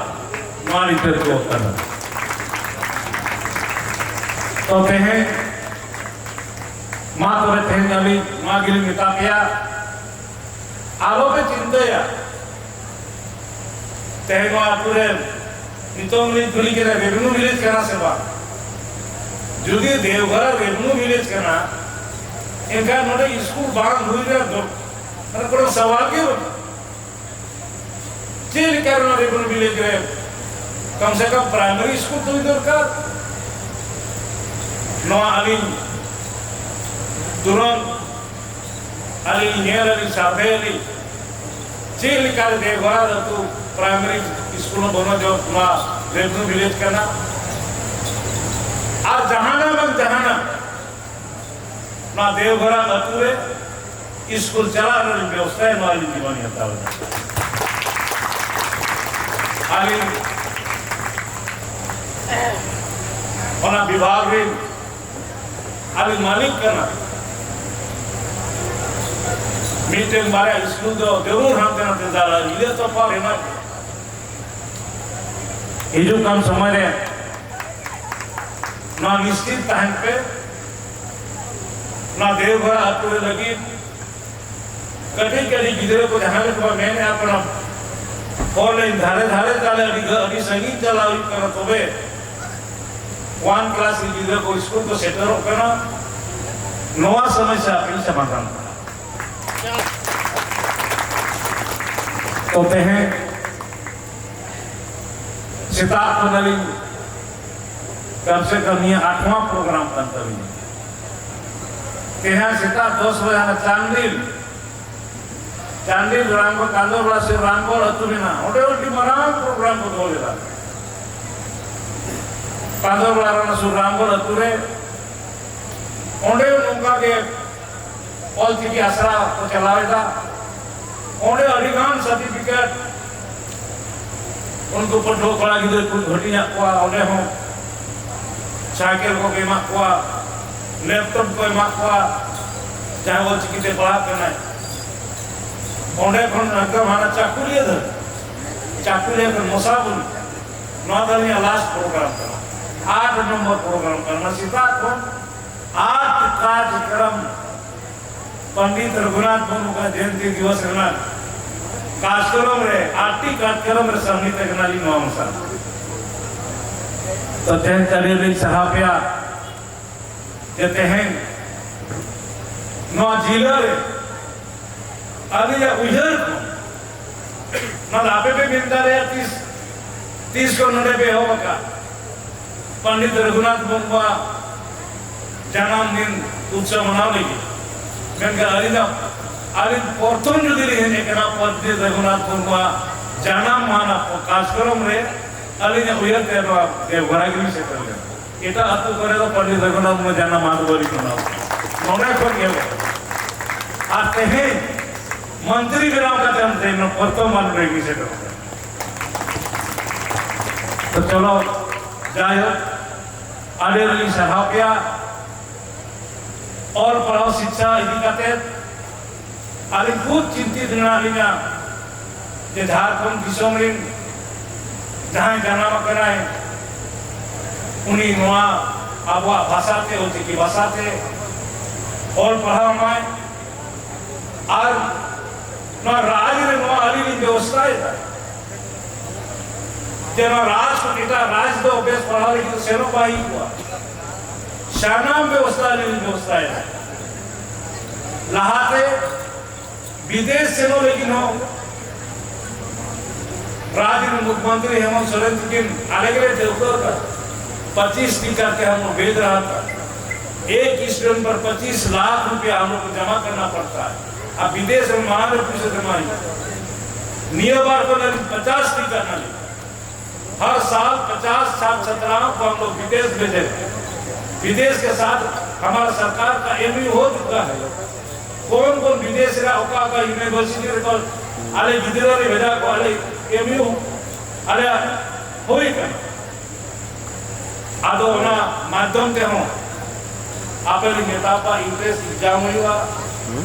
[SPEAKER 11] मानी को करना तो कहें माँ तो रहते हैं अभी माँ गिरी मिता किया आलो पे चिंता या तहें माँ पूरे नितों में दुली के रेवेन्यू विलेज करना से बात जुदी देवघर रेवेन्यू विलेज करना इनका नोटे स्कूल बांग हुई रहा दो मतलब कोई सवाल क्यों चील करना रेवेन्यू विलेज रहे कम से कम प्राइमरी स्कूल तो इधर का नवा अली तुरंत अली नेल अली साधे अली चील कर देवघर तो प्राइमरी स्कूल में बनो जो नवा रेवेन्यू विलेज करना और जहाना ना देवघर अतुरे स्कूल चला रही व्यवस्था है नवाली दीवानी हता अली होना विभाग में अभी मालिक करना मीटिंग मारे स्कूल तो जरूर हम करना चिंता रहा इधर तो पार है ना ये जो काम समझ रहे ना निश्चित टाइम पे ना देवघर आते लगी कठिन कठिन गिदरे को जहाँ पे तो मैंने अपना फोन लाइन धारे धारे चाले अभी संगीत चला करना तो बे 1 क्लास की गिदरे को स्कूल को सेटल हो करना नवा समस्या अपनी समाधान तो हैं सितार बदली कम से कम ये 8वां प्रोग्राम बनता भी यहाँ सितार 10 बजे चांदिल रामगो कांदोर वाला से रामगो अतुलिना ओटे ओटी मराम प्रोग्राम को बोलेगा कांदोर वाला राना सु रामगो अतुरे ओटे उनका के ऑल की आसरा को चलावेगा ओटे अधिकांश सर्टिफिकेट उनको पर दो कला की दो घटिया को ओटे हो साइकिल को के मां को लैपटॉप को मां को चाहे वो चिकित्सा पढ़ा करना है ओंडे खन नगर माना चाकुलिया कर मुसाफिर नौदलिया लास्ट प्रोग्राम करना 8 नंबर प्रोग्राम करना सीता को 8 कार्यक्रम पंडित रघुनाथ मुर्मू का जयंती दिवस करना कार्यक्रम रे 8 कार्यक्रम रे सम्मिलित करना ली नौमसा तो तेन तरीके सहापिया कहते हैं नौ जिला रे आगे या उजर ना लापे पे मिलता रहे 30 को नोटे पे हो बका पंडित रघुनाथ मुर्मू जन्मदिन उत्सव मनाने मैं अरिना अरिन प्रथम जो दिली है कि ना पंडित रघुनाथ मुर्मू जन्म माना कार्यक्रम रे अरिना उजर देवघर गिरी से कर ले इटा अतु करे तो पंडित रघुनाथ मुर्मू जन्म मानो बोली करना नोने को ये आते हैं मंत्री बिराव का जन्म थे न प्रथम मान रहेगी से तो चलो जायो आधे रही सहापिया और पढ़ाओ शिक्षा इधर कहते आधे बहुत चिंतित नालियाँ जे झारखंड दिशों में जहाँ जाना कराए उन्हीं नवा अब भाषाते होती की भाषाते और पढ़ा माए और ना राज ने नवा अली व्यवस्था है जब राज को किटा राज दो बेस पढ़ा लिखी तो सेनो पाई हुआ शानाम व्यवस्था नहीं व्यवस्था है लहाते विदेश से नो लेकिन हो राज्य में मुख्यमंत्री हेमंत सोरेन जी अलग देवकर का 25 टीका के हम लोग भेज रहा था एक स्टूडेंट पर 25 लाख रुपया हम लोग को जमा करना पड़ता है अब विदेश में महानगर जमा नियबार को 50 टीका न ले हर साल 50 छात्र को हम लोग विदेश भेजे विदेश के साथ हमारा सरकार का एमयू हो चुका है कौन कौन विदेश का यूनिवर्सिटी को अले गिदरा रे भेजा को अले एमयू अले होई का आदो ना माध्यम ते हो आपे नेता का इंटरेस्ट एग्जाम हुआ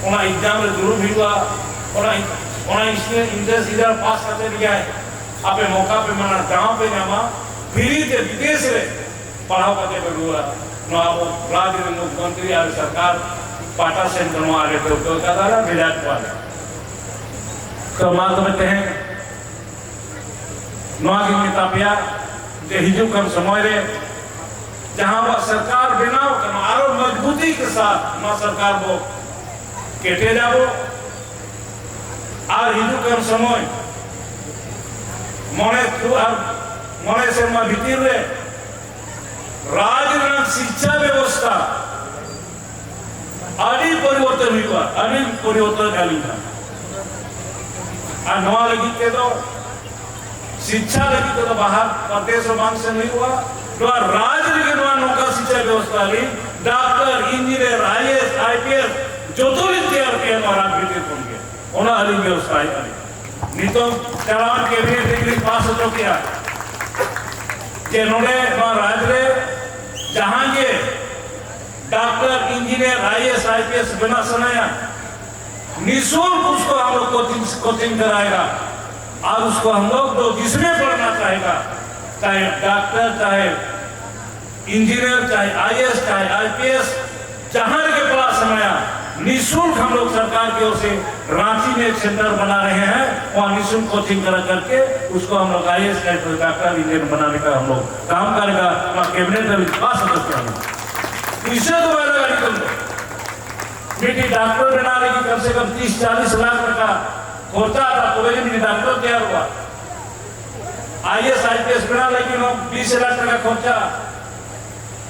[SPEAKER 11] ओना एग्जाम रे जरूर हुआ ओना इसमें इंटरेस्ट इधर पास करते दिया है आपे मौका पे मना गांव पे जामा फ्री ते विदेश रे पढ़ाओ करते हुआ नो आप राज्य मुख्यमंत्री और सरकार पाटा से करवा रहे थे तो का दादा विराट वाले तो मात में हैं नवा की किताबिया जे हिजू कर समय रे जहां वह सरकार बनाओ करना आरो मजबूती के साथ नवा सरकार को केटे जाबो और हिजू कर समय मने से मा भीतर रे राज्य शिक्षा व्यवस्था आदि परिवर्तन हुआ अनेक परिवर्तन डाली था और नवा लगी के तो शिक्षा लगी तो बाहर प्रदेश मांग से नहीं हुआ तो राज्य के नवा नौका शिक्षा व्यवस्था ली डॉक्टर इंजीनियर आईएएस आईपीएस जो तो तैयार किया महाराज विदित होंगे उन्हें अली व्यवस्था है नहीं तो चलान के भी डिग्री पास हो किया कि उन्होंने महाराज रे जहां के डॉक्टर इंजीनियर आईएएस आईपीएस बना सनाया निःशुल्क उसको हम लोग कोचिंग कराएगा और उसको हम लोग जो जिसमें पढ़ना चाहेगा चाहे डॉक्टर चाहे इंजीनियर चाहे आईएएस चाहे आईपीएस जहां के पढ़ा सनाया निःशुल्क हम लोग सरकार की ओर से रांची में एक सेंटर बना रहे हैं वहाँ निःशुल्क कोचिंग करा करके उसको हम लोग आईएएस डॉक्टर इंजीनियर बनाने का हम लोग काम करेगा वहाँ कैबिनेट में पास सदस्य हम इसे तो वाला बेटी डॉक्टर बना रही कम से कम 30-40 लाख का खर्चा था तो मेरी डॉक्टर तैयार हुआ आईएएस आईपीएस बना लेकिन 20 लाख का खर्चा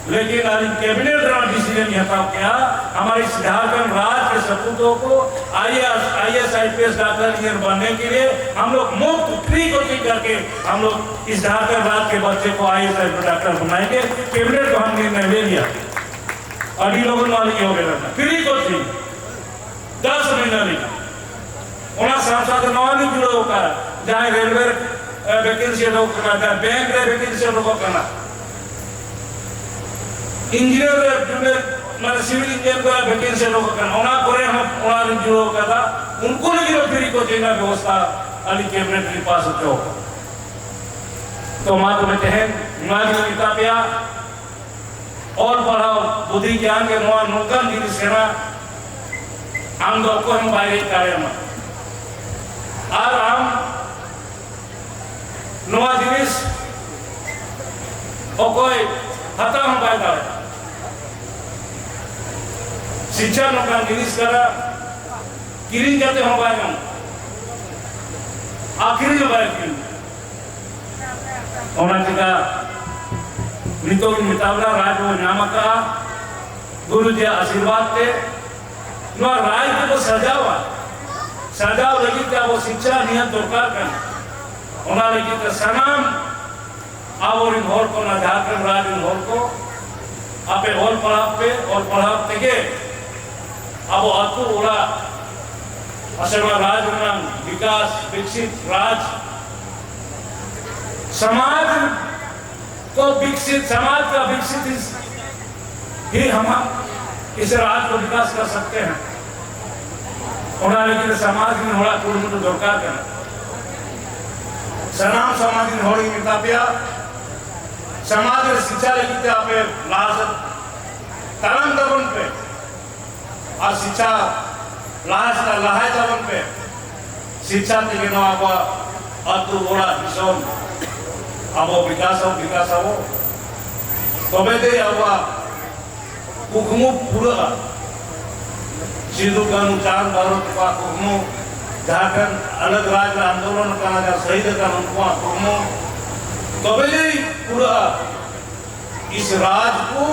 [SPEAKER 11] लेकिन कैबिनेट ने डिसीजन यह था क्या हमारे झारखंड राज्य के सपूतों को आईएएस आईपीएस डॉक्टर इंजीनियर बनने के लिए हम लोग मुफ्त फ्री कोचिंग करके हम लोग इस झारखंड राज्य के बच्चे को आईएएस डॉक्टर बनाएंगे कैबिनेट को हम निर्णय ले लिया अभी लोगों वाली हो गया फ्री कोचिंग 10 महीना नहीं उन्हें सांसद नवानी जुड़े होकर जहाँ रेलवे वैकेंसी लोग करना बैंक रे वैकेंसी लोग करना इंजीनियर मतलब सिविल इंजीनियर को वैकेंसी लोग करना उना करे हम उना जुड़ो करता उनको नहीं फ्री कोचिंग का व्यवस्था अली कैबिनेट के पास हो तो मात में कहें नाजी किताबिया और पढ़ाओ बुद्धि ज्ञान के नवा नौकन की सेना हम लोग को हम बाहर कार्य में और हम नवा जिनिस और कोई हता हम बाहर शिक्षा नौका जिनिस करा किरिंग जाते हम बाहर आखिरी जो बाहर किरिंग और का नितो की मितावला राज वो नामका गुरु जी आशीर्वाद थे नो राज के तो सजाव लगी क्या वो शिक्षा नियत दरकार करना उन्हें लगी तो सनाम आवोर इन होल को ना झारखंड राज इन होल को आपे होल पढ़ाप तेगे अब वो अतु उड़ा असरवा राज नाम विकास विकसित राज समाज को विकसित समाज का विकसित ही हम इस राज्य को विकास कर सकते हैं उन्होंने समाज में थोड़ा दरकार करना सनाम समाज होड़ी मिलता पिया समाज शिक्षा लगी पे लाज तरंग दबन पे और शिक्षा लाज का लहाय दबन पे शिक्षा के नो अब अतु गोड़ा दिसोम अब विकास हो तबे दे अब कुकमु पूरा सिद्धू कानू चांद भारत का कुकमु झारखंड अलग राज्य आंदोलन करना जा शहीद का उनको कुकमु तबे दे पूरा इस राज्य को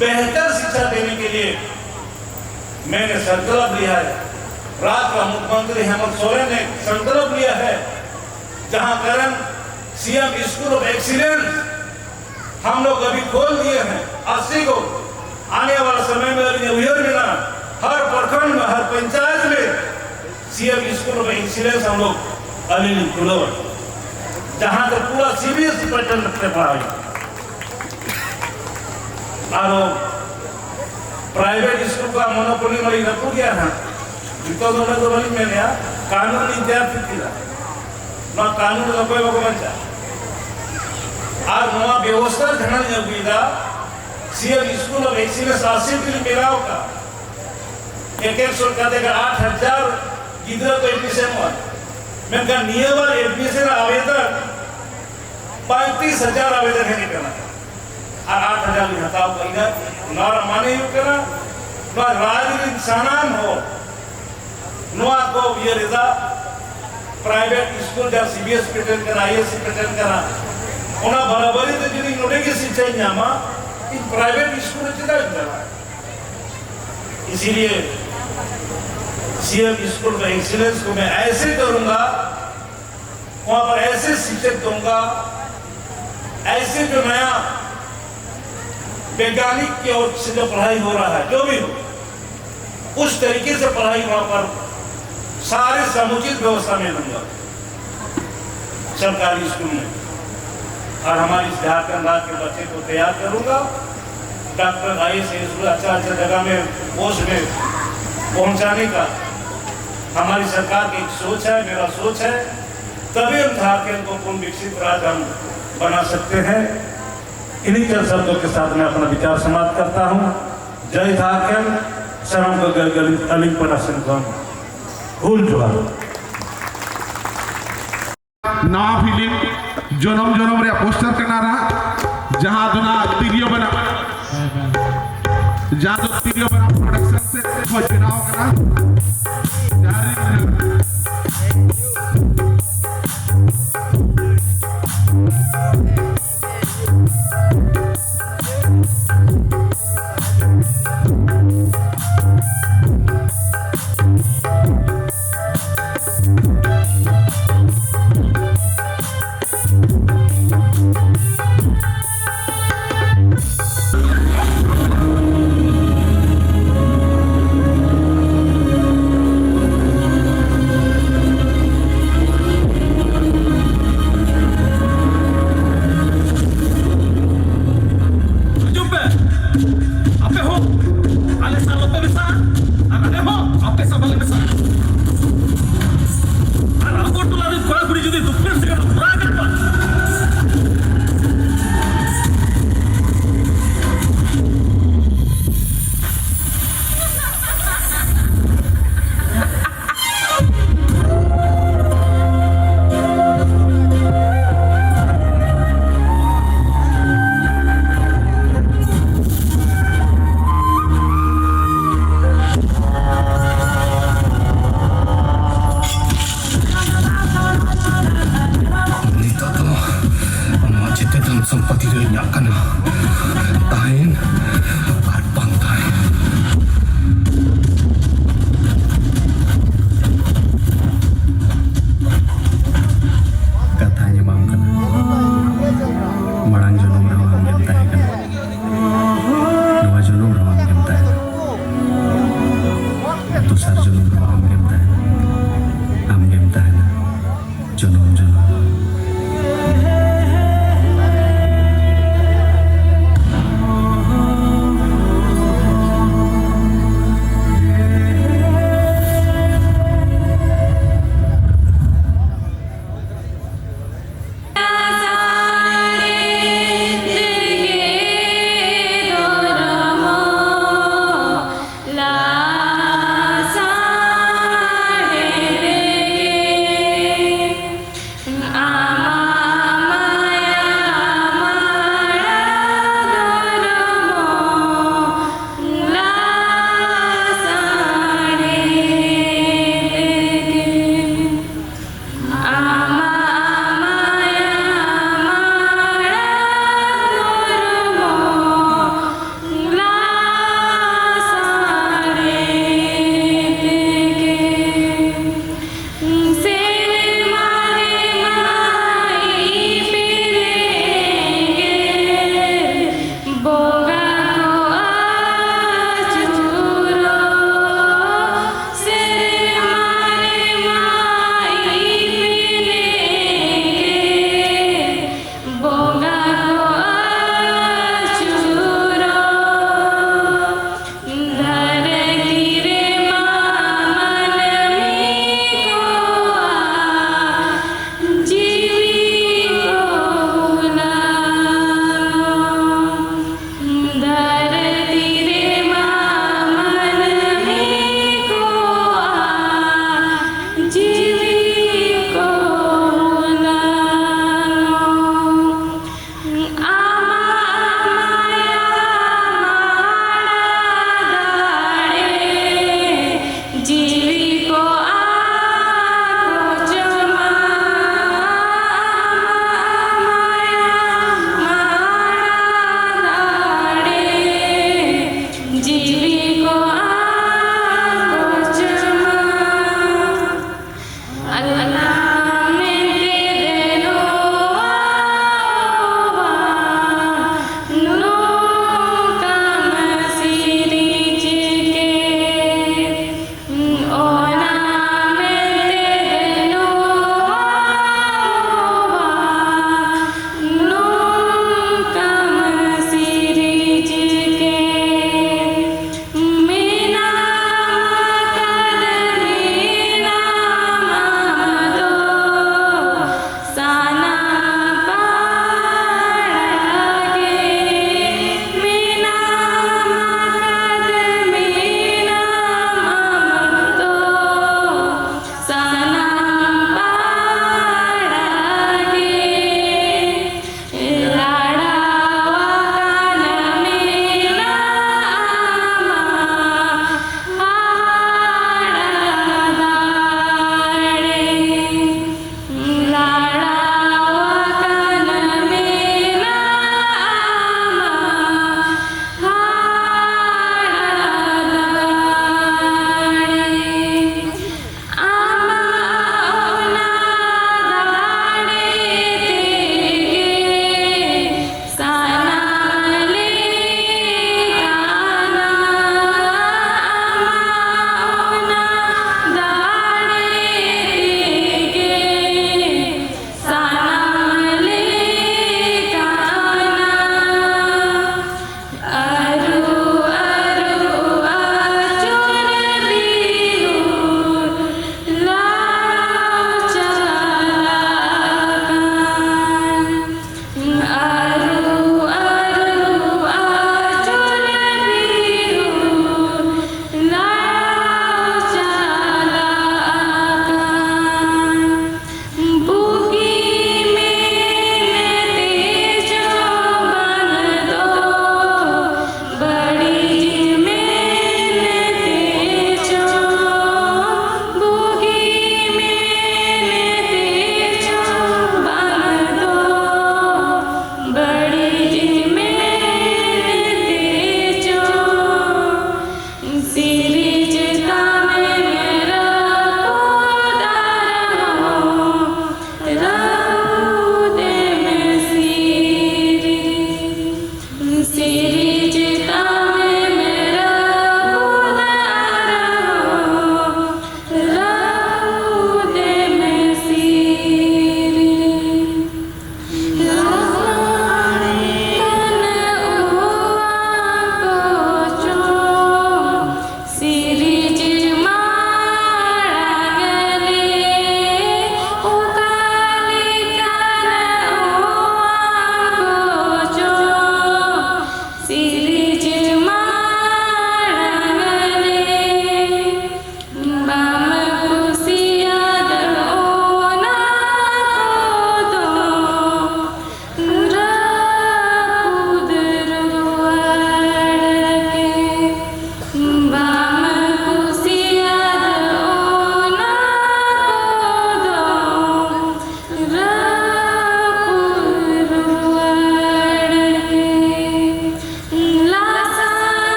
[SPEAKER 11] बेहतर शिक्षा देने के लिए मैंने संकल्प लिया है। राज्य का मुख्यमंत्री हेमंत सोरेन ने संकल्प लिया है जहां कारण सीएम स्कूल ऑफ एक्सीलेंस हम लोग अभी खोल दिए हैं 80 को आने वाला समय में मिला हर प्रखंड में हर पंचायत में सीएम स्कूल ऑफ एक्सीलेंस हम लोग अभी खुलो जहां तक पूरा सीबीएसई पैटर्न पे पढ़ाई और प्राइवेट स्कूल का मोनोपोली मरी रखू गया है तो बनी मैंने कानून इंतजार किया ना कानून का कोई बचा आज नवा व्यवस्था घना हुई सीएम स्कूल ऑफ एक्सीलेंस 80 के लिए मेरा होगा एक सरकार देगा 8000 गिद्रा को एडमिशन हुआ मैं कहा नियमर एडमिशन आवेदन 35,000 आवेदन है निकलना और 8,000 हटाओ कहीं ना माने यू करना ना राज इंसानान हो नवा को ये रिदा प्राइवेट स्कूल जहाँ सीबीएस पैटर्न करा आईएससी पैटर्न करा उना बराबरी तो जिन्हें नोटे की शिक्षा न्यामा इन प्राइवेट स्कूल चिता इंदरा इसीलिए सीएम स्कूल का एक्सीलेंस को मैं ऐसे करूंगा वहां पर ऐसे शिक्षक दूंगा ऐसे जो नया वैज्ञानिक की ओर से जो पढ़ाई हो रहा है जो भी हो उस तरीके से पढ़ाई वहां पर सारे समुचित व्यवस्था में दूंगा सरकारी स्कूल में और हमारी झारखंड राज्य के बच्चे को तैयार करूंगा डॉक्टर आईएएस अच्छा जगह में पोस्ट में पहुंचाने का हमारी सरकार की एक सोच है मेरा सोच है तभी हम झारखंड को पूर्ण विकसित राज्य हम बना सकते हैं। इन्हीं के शब्दों के साथ मैं अपना विचार समाप्त करता हूँ। जय झारखंड शरम को अलिंग परासन हुल जोहार
[SPEAKER 12] नवा फिल्म जनम जनम रे पोस्टर करना रहा जहां दुना तिरियो बना जहां तो तिरियो बना प्रोडक्शन से बचनाव करा संपत्ति रे ᱧᱟᱢ ᱠᱟᱱᱟ